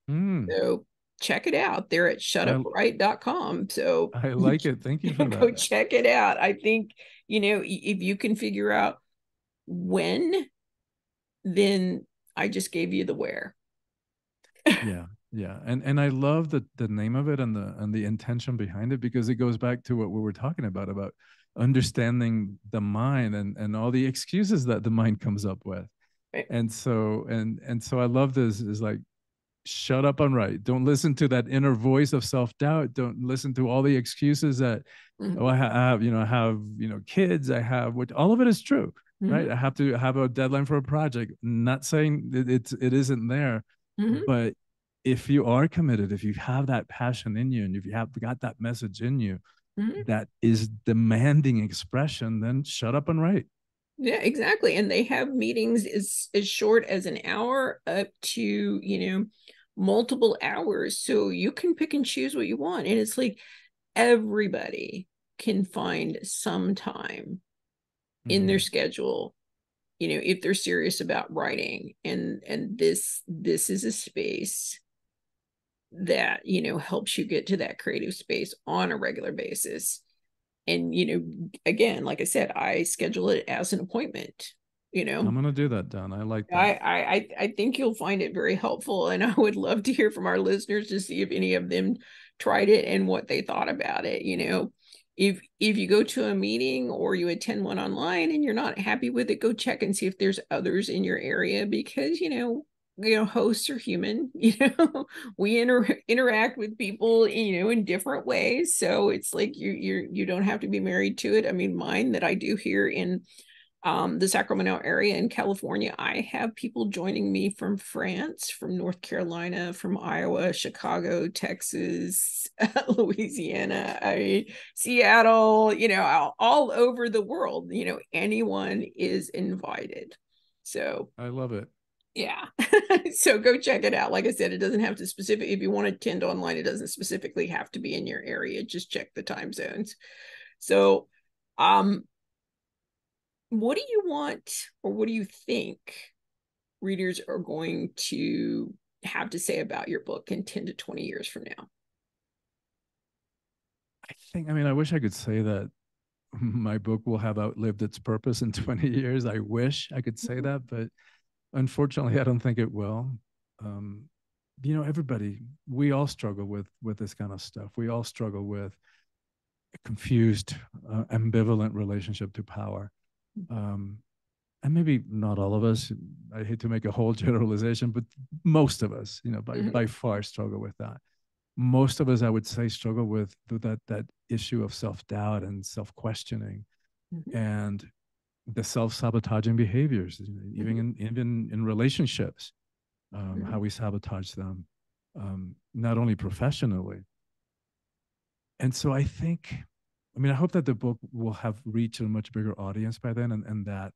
Mm, So check it out. They're at I shutupright.com. So I like it. Thank you for go that. check it out. I think, if you can figure out when, then I just gave you the where. Yeah, yeah, and I love the name of it and the intention behind it, because it goes back to what we were talking about understanding the mind and all the excuses that the mind comes up with. Right. And so I love this is like, shut up and write. Don't listen to that inner voice of self-doubt. Don't listen to all the excuses that, oh, Mm-hmm. I have kids, I have, which all of it is true, Mm-hmm. right? I have to have a deadline for a project. Not saying it isn't there, Mm-hmm. but if you are committed, if you have that passion in you, and if you have got that message in you Mm-hmm. that is demanding expression, then shut up and write. Yeah, exactly. And they have meetings as short as an hour up to, multiple hours. So you can pick and choose what you want. And it's like everybody can find some time in their Mm-hmm. schedule, if they're serious about writing. And this is a space that, helps you get to that creative space on a regular basis. And again, like I said, I schedule it as an appointment. you I'm know gonna do that, Don. I like that. I think you'll find it very helpful, and I would love to hear from our listeners to see if any of them tried it and what they thought about it. If you go to a meeting or you attend one online and you're not happy with it, go check and see if there's others in your area, because hosts are human. We interact with people in different ways, so it's like you don't have to be married to it. I mean, mine that I do here in the Sacramento area in California, I have people joining me from France, from North Carolina, from Iowa, Chicago, Texas, Louisiana, Seattle, all over the world. Anyone is invited. So I love it. Yeah. So go check it out. Like I said, it doesn't have to specific, if you want to attend online, it doesn't specifically have to be in your area. Just check the time zones. So, um, what do you want, or what do you think readers are going to have to say about your book in 10 to 20 years from now? I mean, I wish I could say that my book will have outlived its purpose in 20 years. I wish I could say that, but unfortunately, I don't think it will. Um, everybody, we all struggle with this kind of stuff. We all struggle with a confused, ambivalent relationship to power. Um, and maybe not all of us. I hate to make a whole generalization, but most of us, by far struggle with that. Most of us, I would say, struggle with that issue of self doubt and self questioning, Mm-hmm. and the self sabotaging behaviors, even in relationships, how we sabotage them, not only professionally. And so I mean, I hope that the book will have reached a much bigger audience by then, and that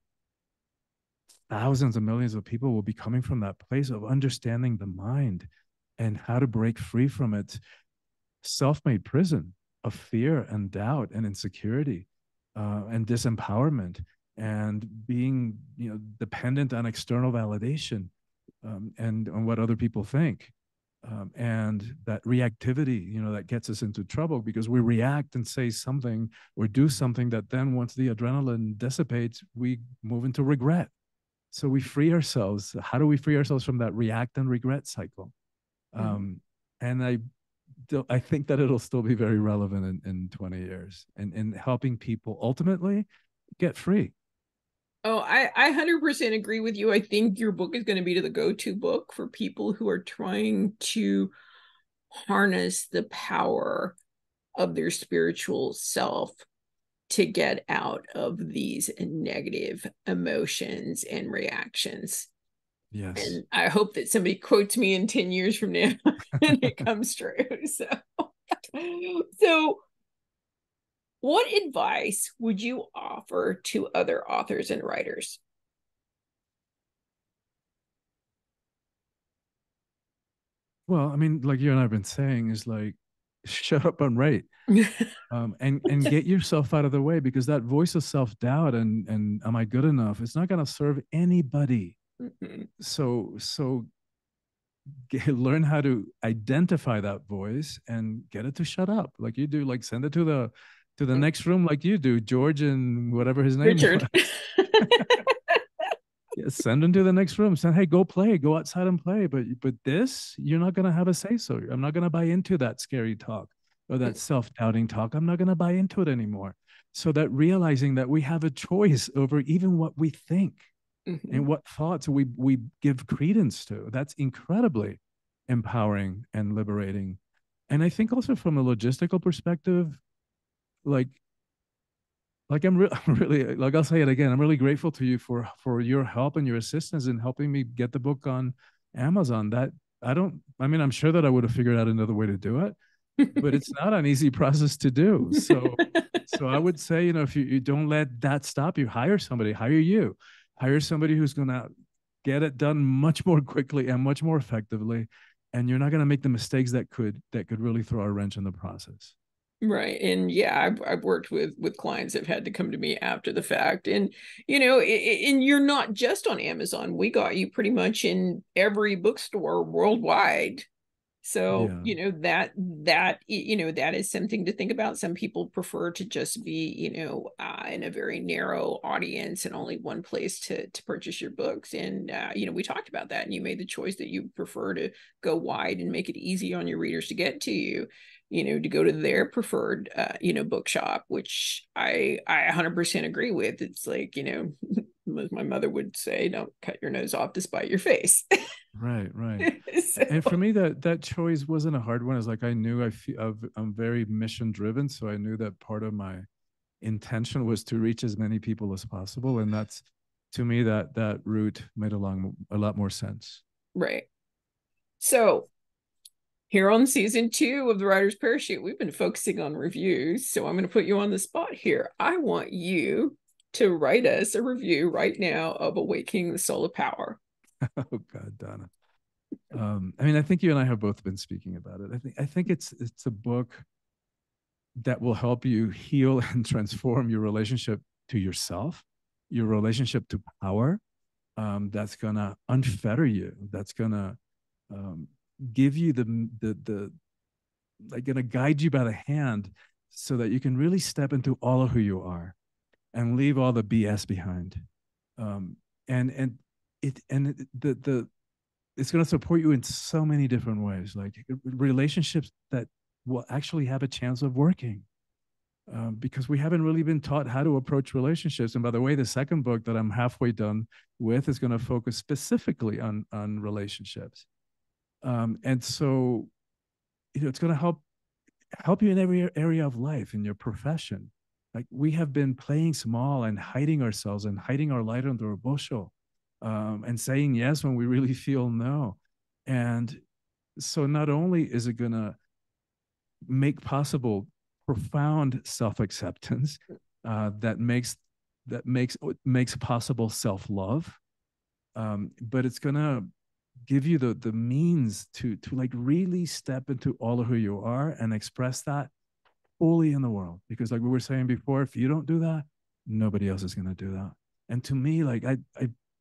thousands and millions of people will be coming from that place of understanding the mind and how to break free from its self-made prison of fear and doubt and insecurity, and disempowerment, and being dependent on external validation, and on what other people think, and that reactivity, that gets us into trouble because we react and say something or do something that then, once the adrenaline dissipates, we move into regret. So we free ourselves. How do we free ourselves from that react and regret cycle? And I think that it'll still be very relevant in 20 years, and in helping people ultimately get free. Oh, I 100% agree with you. I think your book is going to be the go-to book for people who are trying to harness the power of their spiritual self to get out of these negative emotions and reactions. Yes. And I hope that somebody quotes me in 10 years from now and it comes true. So what advice would you offer to other authors and writers? Well, I mean, like you and I've been saying, is like, shut up and write, and get yourself out of the way, because that voice of self doubt and am I good enough? It's not going to serve anybody. So learn how to identify that voice and get it to shut up, like you do. Like, send it to the next room, like you do, George, and whatever his name was. Richard. Yeah, send them to the next room. Send, hey, go play, go outside and play. But this, you're not gonna have a say so. I'm not gonna buy into that scary talk or that self-doubting talk. I'm not gonna buy into it anymore. So that realizing that we have a choice over even what we think and what thoughts we give credence to. That's incredibly empowering and liberating. And I think also from a logistical perspective, like I'm really, like, I'll say it again. I'm really grateful to you for your help and your assistance in helping me get the book on Amazon. That I mean, I'm sure that I would have figured out another way to do it, but it's not an easy process to do. So I would say, if you don't let that stop you, hire somebody who's going to get it done much more quickly and much more effectively. And you're not going to make the mistakes that could really throw a wrench in the process. Right. And yeah, I've worked with clients that have had to come to me after the fact. And and you're not just on Amazon. We got you pretty much in every bookstore worldwide. So, Yeah. that is something to think about. Some people prefer to just be, in a very narrow audience and only one place to purchase your books. And we talked about that, and you made the choice that you prefer to go wide and make it easy on your readers to get to you, to go to their preferred bookshop, which I 100% agree with. It's like, as my mother would say, don't cut your nose off to spite your face. Right, right. So, And for me, that choice wasn't a hard one. It's like I knew I'm very mission driven, so I knew that part of my intention was to reach as many people as possible, and that's, to me, that route made a lot more sense. right. So here on season 2 of the Writer's Parachute, we've been focusing on reviews. So I'm going to put you on the spot here. I want you to write us a review right now of Awakening the Soul of Power. Oh God, Donna. I mean, I think you and I have both been speaking about it. I think it's a book that will help you heal and transform your relationship to yourself, your relationship to power. That's gonna unfetter you. That's gonna um, give you the like gonna guide you by the hand so that you can really step into all of who you are and leave all the BS behind. Um, and the it's going to support you in so many different ways, like relationships that will actually have a chance of working. Because we haven't really been taught how to approach relationships. And by the way, the second book that I'm halfway done with is going to focus specifically on relationships. And so, it's going to help you in every area of life, in your profession. Like we have been playing small and hiding ourselves and hiding our light under a bushel, and saying yes when we really feel no. And so not only is it going to make possible profound self-acceptance, that makes possible self-love, but it's going to give you the means to like really step into all of who you are and express that fully in the world. Because like we were saying before, if you don't do that, nobody else is going to do that. And to me, like I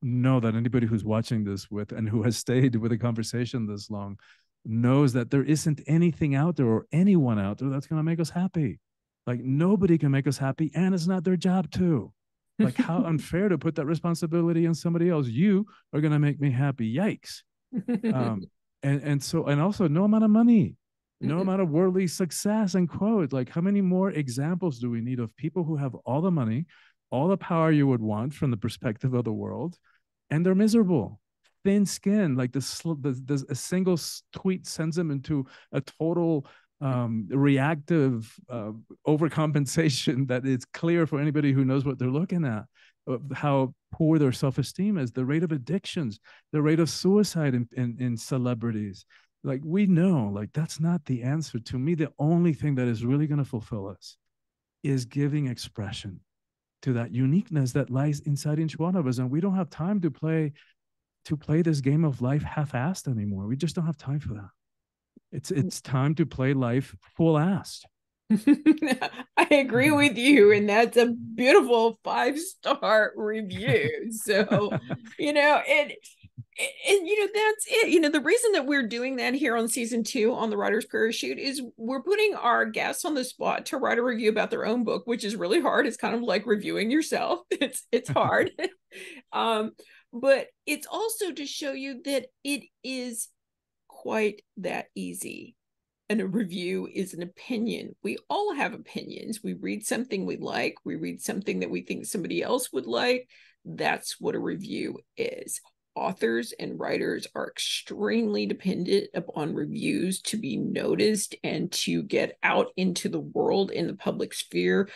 know that anybody who's watching this with and who has stayed with a conversation this long knows that there isn't anything out there or anyone out there that's going to make us happy. Like nobody can make us happy, and it's not their job to. Like how unfair to put that responsibility on somebody else. You are going to make me happy. Yikes. And also no amount of money, no amount of worldly success and quote. Like how many more examples do we need of people who have all the money, all the power you would want from the perspective of the world, and they're miserable, thin skin, like a single tweet sends them into a total reactive overcompensation that it's clear for anybody who knows what they're looking at, of how poor their self-esteem is, the rate of addictions, the rate of suicide in celebrities. Like we know, like that's not the answer. To me, the only thing that is really going to fulfill us is giving expression to that uniqueness that lies inside each one of us. And we don't have time to play this game of life half-assed anymore. We just don't have time for that. It's time to play life full-assed. I agree with you, and that's a beautiful 5-star review. So, that's it. The reason that we're doing that here on season 2 on the Writer's Parachute is we're putting our guests on the spot to write a review about their own book, which is really hard. It's kind of like reviewing yourself. It's hard. But it's also to show you that it is quite that easy. And a review is an opinion. We all have opinions. We read something we like, we read something that we think somebody else would like. That's what a review is. Authors and writers are extremely dependent upon reviews to be noticed and to get out into the world in the public sphere.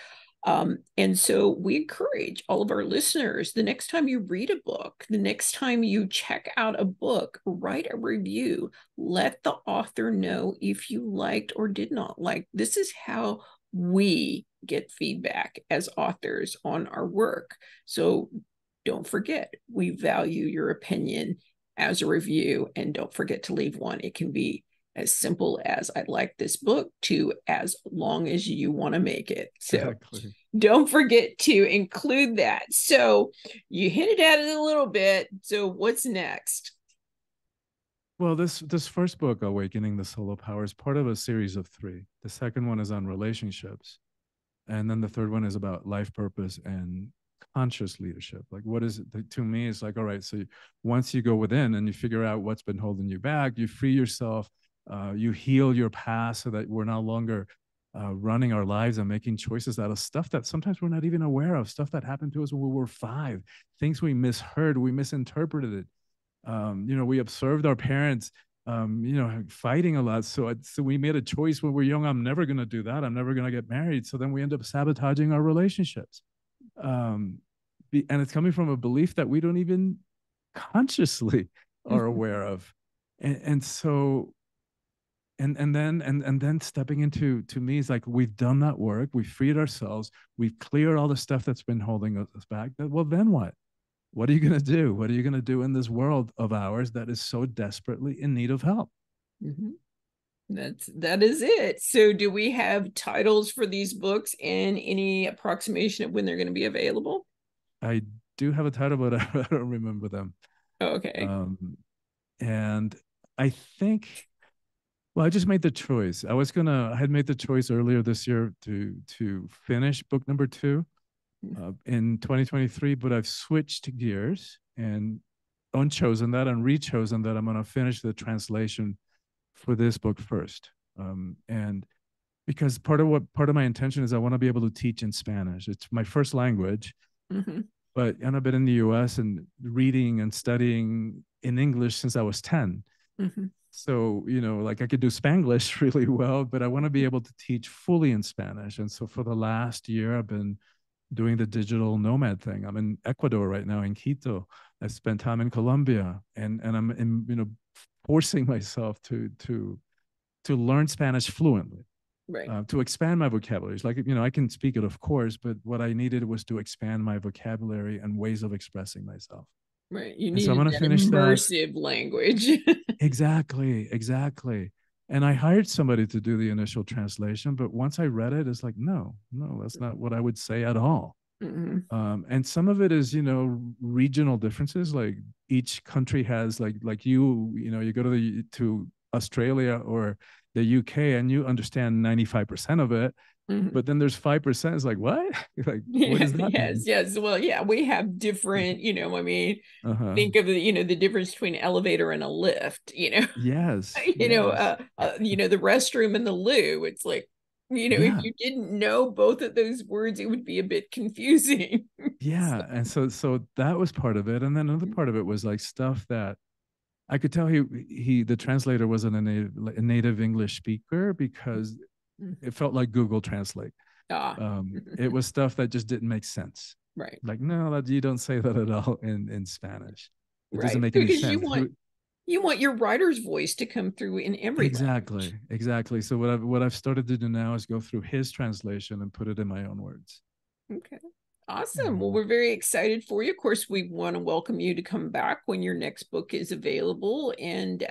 And so we encourage all of our listeners, the next time you read a book, the next time you check out a book, write a review. Let the author know if you liked or did not like. This is how we get feedback as authors on our work. So don't forget, we value your opinion as a review, and don't forget to leave one. It can be as simple as I like this book to as long as you want to make it. So exactly. Don't forget to include that. So you hinted at it a little bit. So what's next? Well, this first book, Awakening the Soul of Power, is part of a series of 3. The second one is on relationships. And then the third one is about life purpose and conscious leadership. Like, what is it? To me, it's like, all right, so once you go within and you figure out what's been holding you back, you free yourself, you heal your past so that we're no longer running our lives and making choices out of stuff that sometimes we're not even aware of, stuff that happened to us when we were 5, things we misheard, we misinterpreted it. We observed our parents, fighting a lot. So we made a choice when we're young. I'm never going to do that. I'm never going to get married. So then we end up sabotaging our relationships. And it's coming from a belief that we don't even consciously are aware of. And so, and then stepping into, to me, is like, we've done that work. We've freed ourselves. We've cleared all the stuff that's been holding us back. Well, then what? what are you going to do? What are you going to do in this world of ours that is so desperately in need of help? Mm-hmm. That is it. So do we have titles for these books and any approximation of when they're going to be available? I do have a title, but I don't remember them. Okay. And I think, well, I just made the choice. I had made the choice earlier this year to finish book number two in 2023, but I've switched gears and unchosen that and rechosen that I'm going to finish the translation for this book first. And because part of my intention is I want to be able to teach in Spanish. It's my first language, Mm-hmm. but and I've been in the U.S. and reading and studying in English since I was 10. Mm-hmm. So, like I could do Spanglish really well, but I want to be able to teach fully in Spanish. And so for the last year, I've been doing the digital nomad thing. I'm in Ecuador right now, in Quito. I spent time in Colombia, and I'm forcing myself to learn Spanish fluently, Right. to expand my vocabulary. Like, I can speak it, of course, but what I needed was to expand my vocabulary and ways of expressing myself. Right. You And so I'm needed going to that finish that. immersive language. Exactly, exactly. And I hired somebody to do the initial translation, but once I read it, it's like, no, no, that's not what I would say at all. Mm-hmm. And some of it is, regional differences. Like each country has, like you go to Australia or the UK and you understand 95% of it, Mm-hmm. but then there's 5% is like, what? Like, what Yeah, does that yes, mean? yes. Well, yeah, we have different, I mean, Uh-huh. think of the difference between elevator and a lift, Yes, yes. the restroom and the loo. It's like, if Yeah. you didn't know both of those words, it would be a bit confusing. So, Yeah, and so that was part of it, and then another part of it was like stuff that I could tell the translator wasn't a native English speaker because it felt like Google Translate. ah, It was stuff that just didn't make sense. right, Like, no, that you don't say that at all in Spanish. It doesn't right. make any Because you sense. want you want your writer's voice to come through in every language. Exactly, exactly. So what I've started to do now is go through his translation and put it in my own words. Okay. Awesome. Well, Mhm. we're very excited for you. Of course, we want to welcome you to come back when your next book is available. And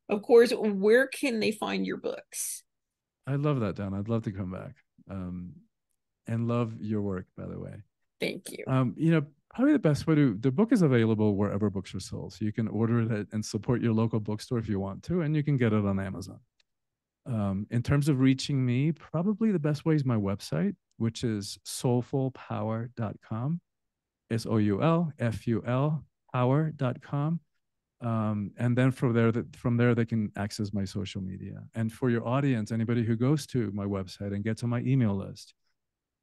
of course, where can they find your books? I love that, Donna. I'd love to come back. Um, and love your work, by the way. Thank you. Probably the best way the book is available wherever books are sold. So you can order it and support your local bookstore if you want to, and you can get it on Amazon. In terms of reaching me, probably the best way is my website, which is soulfulpower.com. SOULFUL power.com. And then from there, they can access my social media. And for your audience, anybody who goes to my website and gets on my email list,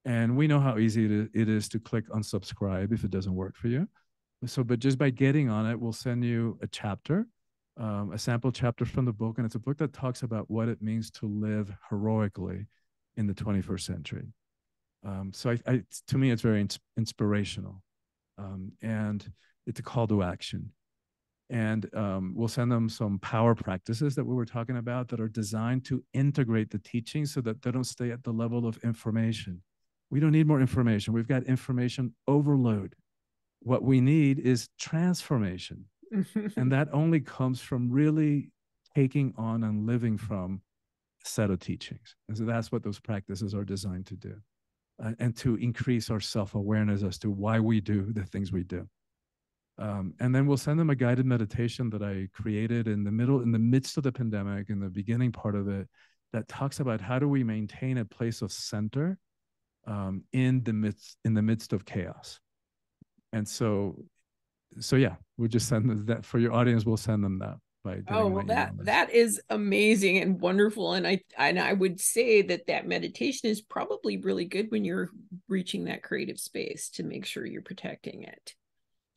and we know how easy it is to click unsubscribe if it doesn't work for you. So, but just by getting on it, we'll send you a chapter, a sample chapter from the book. And it's a book that talks about what it means to live heroically in the 21st century. So to me, it's very inspirational. And it's a call to action. And we'll send them some power practices that we were talking about that are designed to integrate the teaching so that they don't stay at the level of information. We don't need more information. We've got information overload. What we need is transformation. And that only comes from really taking on and living from a set of teachings. And so that's what those practices are designed to do, and to increase our self awareness as to why we do the things we do. And then we'll send them a guided meditation that I created in the midst of the pandemic, in the beginning part of it, that talks about how do we maintain a place of center in the midst of chaos. And so yeah, we'll just send that for your audience. We'll send them that by Oh, getting my well, email list. that is amazing and wonderful. And I would say that meditation is probably really good when you're reaching that creative space to make sure you're protecting it.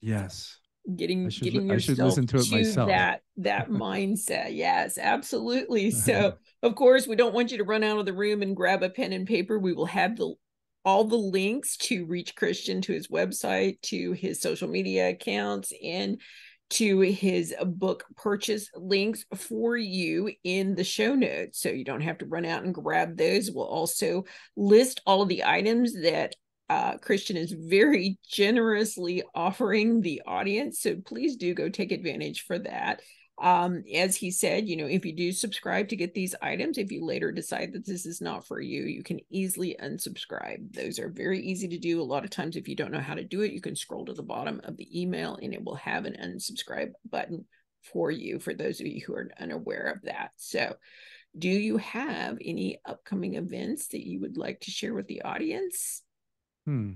Yes, Getting I should yourself listen to it to myself. that mindset. Yes, absolutely. So of course we don't want you to run out of the room and grab a pen and paper. We will have all the links to reach Christian, to his website, to his social media accounts, and to his book purchase links for you in the show notes, so you don't have to run out and grab those. We'll also list all of the items that Christian is very generously offering the audience. So please do go take advantage for that. As he said, if you do subscribe to get these items, if you later decide that this is not for you, you can easily unsubscribe. Those are very easy to do. A lot of times, if you don't know how to do it, you can scroll to the bottom of the email and it will have an unsubscribe button for you, for those of you who are unaware of that. So do you have any upcoming events that you would like to share with the audience? Hmm.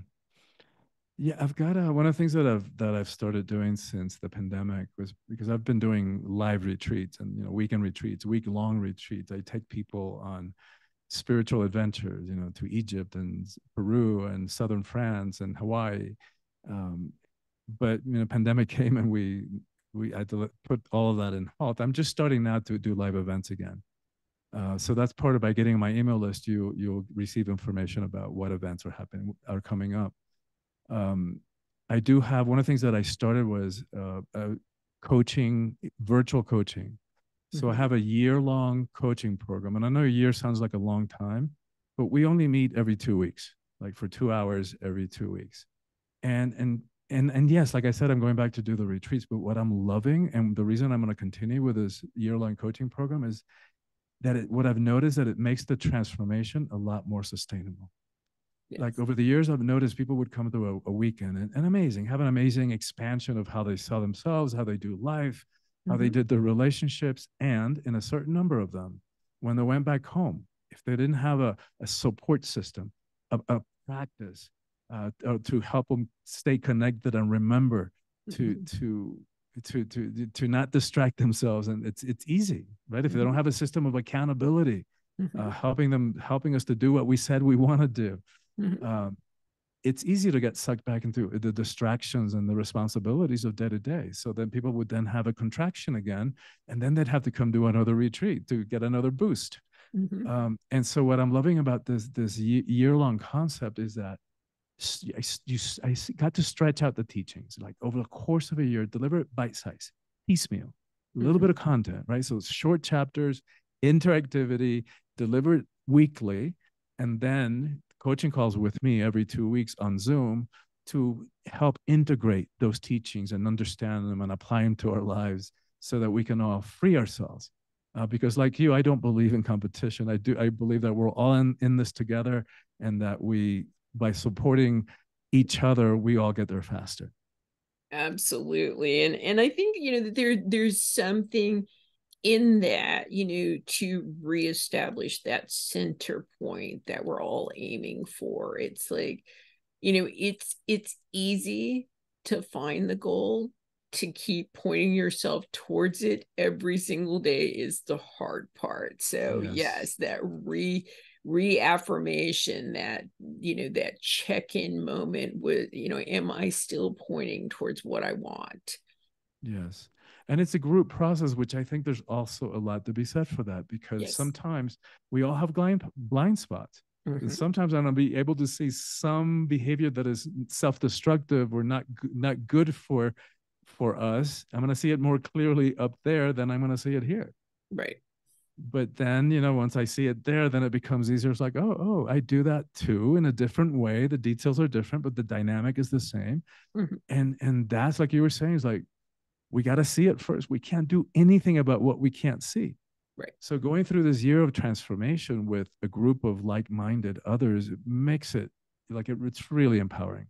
Yeah, I've got one of the things that I've started doing since the pandemic was because I've been doing live retreats and weekend retreats, week-long retreats. I take people on spiritual adventures, to Egypt and Peru and southern France and Hawaii. Um, but pandemic came and we had to put all of that in halt. I'm just starting now to do live events again. So that's part of by getting my email list. You'll receive information about what events are coming up. um, I do have one of the things that I started was coaching, virtual coaching. So I have a year-long coaching program, and I know a year sounds like a long time, but we only meet every 2 weeks, like for 2 hours every 2 weeks. And yes, like I said, I'm going back to do the retreats. But what I'm loving, and the reason I'm going to continue with this year-long coaching program, is that what I've noticed that it makes the transformation a lot more sustainable. Yes. Like over the years, I've noticed people would come to a weekend and have an amazing expansion of how they saw themselves, how they do life, how they did their relationships. And in a certain number of them, when they went back home, if they didn't have a support system, a practice to help them stay connected and remember to not distract themselves. And it's easy, right? If they don't have a system of accountability, helping us to do what we said we want to do. It's easy to get sucked back into the distractions and the responsibilities of day to day. So then people would then have a contraction again, and then they'd have to come do another retreat to get another boost. And so what I'm loving about this year-long concept is that I got to stretch out the teachings, like over the course of a year, deliver it bite-sized, piecemeal, a little bit of content, right? So it's short chapters, interactivity, delivered weekly, and then coaching calls with me every 2 weeks on Zoom to help integrate those teachings and understand them and apply them to our lives so that we can all free ourselves. Because like you, I don't believe in competition. I believe that we're all in this together, and that by supporting each other, we all get there faster. Absolutely. And I think, that there's something in that, to reestablish that center point that we're all aiming for. It's like, it's easy to find the goal. To keep pointing yourself towards it every single day is the hard part. So yes, that reaffirmation, that that check-in moment with, am I still pointing towards what I want? Yes. And it's a group process, which I think there's also a lot to be said for that, because sometimes we all have blind spots. And sometimes I'm going to be able to see some behavior that is self-destructive or not good for us. I'm going to see it more clearly up there than I'm going to see it here. Right. But then, once I see it there, then it becomes easier. It's like, oh, I do that too in a different way. The details are different, but the dynamic is the same. And that's, like you were saying, is like, we got to see it first. We can't do anything about what we can't see. Right. So going through this year of transformation with a group of like-minded others, it makes it like it's really empowering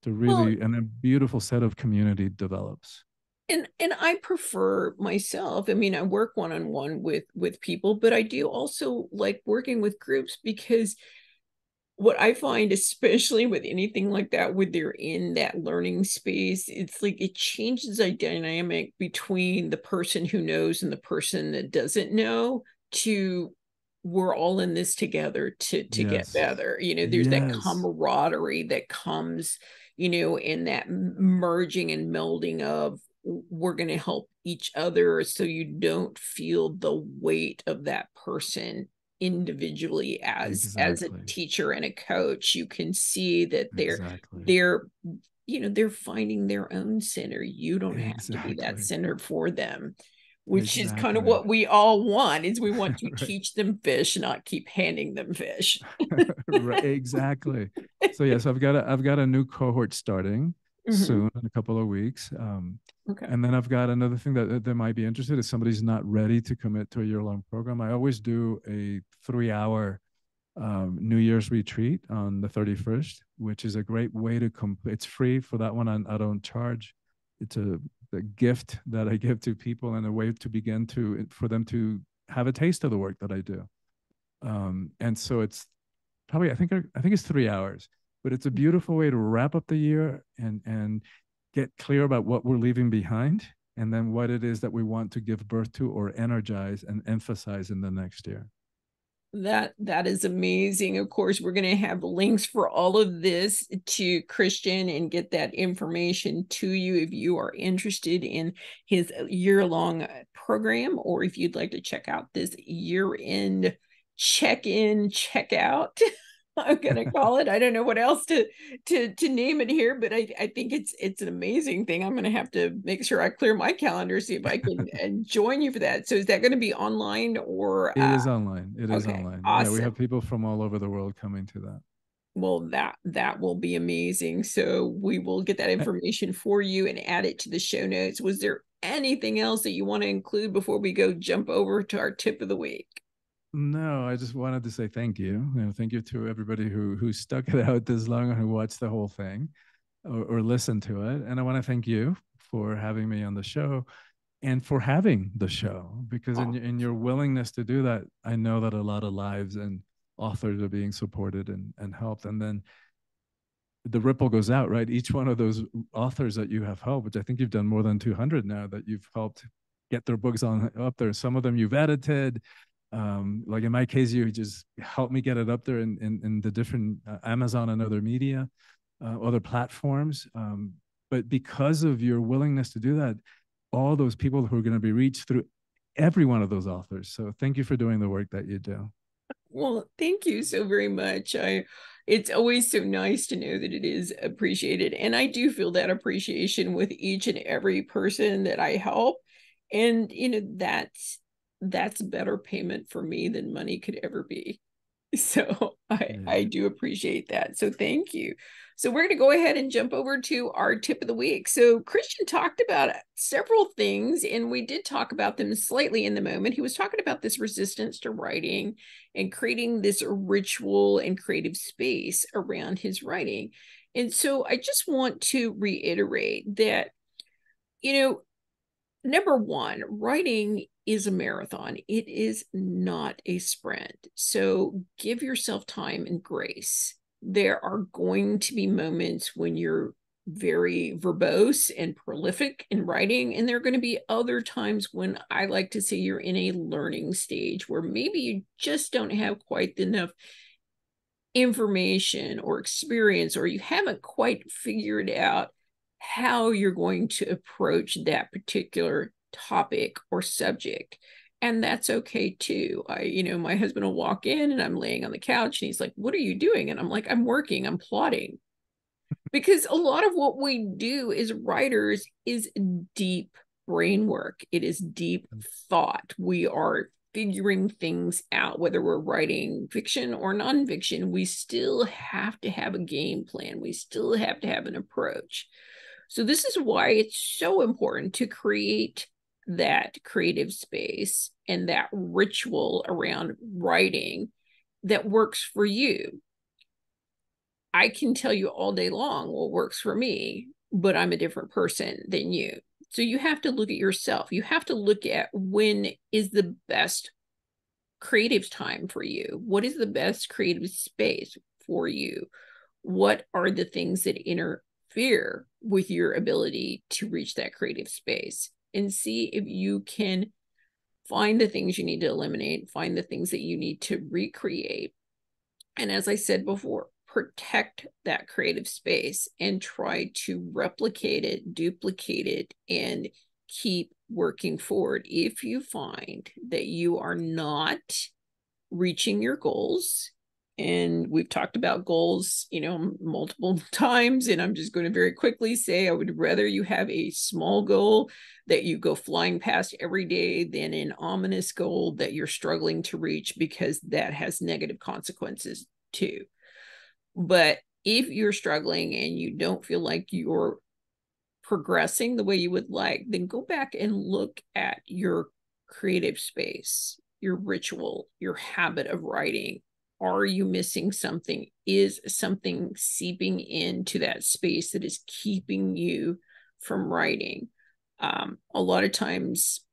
to really, and a beautiful set of community develops. And I prefer myself. I mean, I work one-on-one with people, but I do also like working with groups, because what I find, especially with anything like that, when they're in that learning space, it's like it changes the dynamic between the person who knows and the person that doesn't know, to we're all in this together to get better. There's that camaraderie that comes, in that merging and melding of, we're going to help each other, so you don't feel the weight of that person individually. As a teacher and a coach, you can see that they're finding their own center. You don't have to be that center for them. which is kind of Exactly. what we all want, is we want to Right. teach them fish, not keep handing them fish. Right, exactly. So yes, I've got a new cohort starting Mm-hmm. soon in a couple of weeks. Okay. And then I've got another thing that might be interested if somebody's not ready to commit to a year-long program. I always do a 3-hour New Year's retreat on the 31st, which is a great way to complete. It's free for that one. I don't charge. It's a gift that I give to people and a way to begin to for them to have a taste of the work that I do. And so it's probably I think it's 3 hours, but it's a beautiful way to wrap up the year and get clear about what we're leaving behind and then what it is that we want to give birth to or energize and emphasize in the next year. That is amazing. Of course, we're going to have links for all of this to Christian and get that information to you if you are interested in his year-long program, or if you'd like to check out this year-end check-in, check-out. I'm gonna call it. I don't know what else to name it here, but I think it's an amazing thing. I'm gonna have to make sure I clear my calendar, see if I can join you for that. So is that going to be online or It is online. It is okay, online. Yeah, we awesome. have people from all over the world coming to that. Well, that will be amazing. So we will get that information for you and add it to the show notes. Was there anything else that you want to include before we go jump over to our tip of the week? No, I just wanted to say thank you. Thank you to everybody who stuck it out this long and who watched the whole thing or listened to it. And I want to thank you for having me on the show and for having the show because Oh, in your willingness to do that, I know that a lot of lives and authors are being supported and helped. And then the ripple goes out, right? Each one of those authors that you have helped, which I think you've done more than 200 now that you've helped get their books on up there. Some of them you've edited. Like in my case, you just helped me get it up there in the different Amazon and other media, other platforms. But because of your willingness to do that, all those people who are going to be reached through every one of those authors. So thank you for doing the work that you do. well, thank you so very much. It's always so nice to know that it is appreciated. And I do feel that appreciation with each and every person that I help. And that's better payment for me than money could ever be. So I Yeah. do appreciate that. So thank you. So we're going to go ahead and jump over to our tip of the week. So Christian talked about several things, and we did talk about them slightly in the moment. He was talking about this resistance to writing and creating this ritual and creative space around his writing. And so I just want to reiterate that, you know, number one, writing is a marathon. It is not a sprint. So give yourself time and grace. There are going to be moments when you're very verbose and prolific in writing, and there are going to be other times when I like to say you're in a learning stage where maybe you just don't have quite enough information or experience, or you haven't quite figured out how you're going to approach that particular topic or subject. And that's okay too. My husband will walk in and I'm laying on the couch and he's like, "What are you doing?" And I'm like, "I'm working, I'm plotting." Because a lot of what we do as writers is deep brain work, it is deep thought. We are figuring things out, whether we're writing fiction or nonfiction. We still have to have a game plan, we still have to have an approach. So, this is why it's so important to create that creative space and that ritual around writing that works for you. I can tell you all day long what works for me, but I'm a different person than you. So you have to look at yourself. You have to look at when is the best creative time for you? What is the best creative space for you? What are the things that interfere with your ability to reach that creative space? And see if you can find the things you need to eliminate, find the things that you need to recreate, and as I said before, protect that creative space and try to replicate it, duplicate it, and keep working forward. If you find that you are not reaching your goals And we've talked about goals, multiple times. And I'm just going to very quickly say I would rather you have a small goal that you go flying past every day than an ominous goal that you're struggling to reach, because that has negative consequences too. But if you're struggling and you don't feel like you're progressing the way you would like, then go back and look at your creative space, your ritual, your habit of writing. Are you missing something? Is something seeping into that space that is keeping you from writing? A lot of times,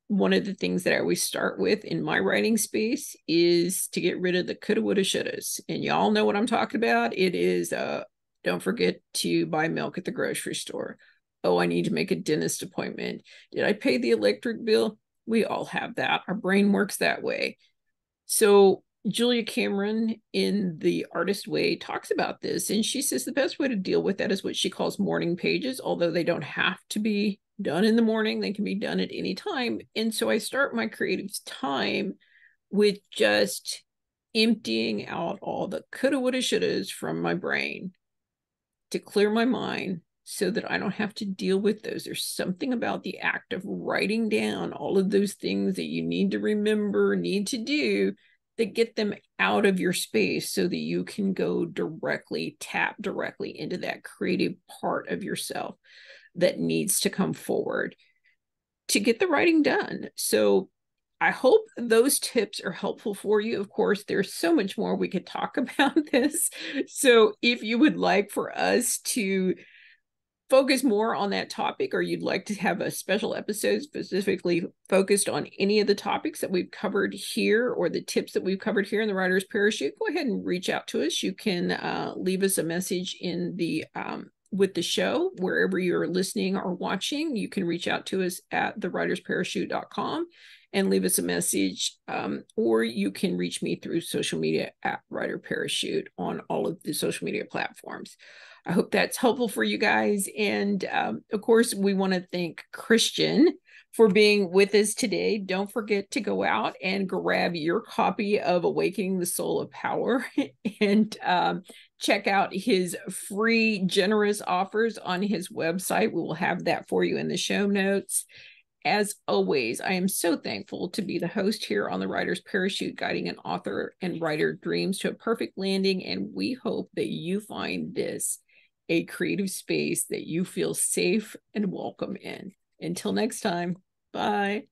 one of the things that I always start with in my writing space is to get rid of the coulda, woulda, shouldas. And y'all know what I'm talking about. It is, don't forget to buy milk at the grocery store. Oh, I need to make a dentist appointment. Did I pay the electric bill? We all have that. Our brain works that way. So Julia Cameron in The Artist Way talks about this, and she says the best way to deal with that is what she calls morning pages, although they don't have to be done in the morning. They can be done at any time. And so I start my creative time with just emptying out all the coulda, woulda, shouldas from my brain to clear my mind so that I don't have to deal with those. There's something about the act of writing down all of those things that you need to remember, need to do, that get them out of your space so that you can go tap directly into that creative part of yourself that needs to come forward to get the writing done. So I hope those tips are helpful for you. Of course, there's so much more we could talk about this. So if you would like for us to focus more on that topic, or you'd like to have a special episode specifically focused on any of the topics that we've covered here, or the tips that we've covered here in the Writer's Parachute, go ahead and reach out to us. You can leave us a message in the with the show, wherever you're listening or watching. You can reach out to us at thewritersparachute.com and leave us a message, or you can reach me through social media at Writer Parachute on all of the social media platforms. I hope that's helpful for you guys. And of course, we want to thank Christian for being with us today. Don't forget to go out and grab your copy of Awakening the Soul of Power and check out his free, generous offers on his website. We will have that for you in the show notes. As always, I am so thankful to be the host here on the Writer's Parachute, guiding an author and writer dreams to a perfect landing. And we hope that you find this a creative space that you feel safe and welcome in. Until next time, bye.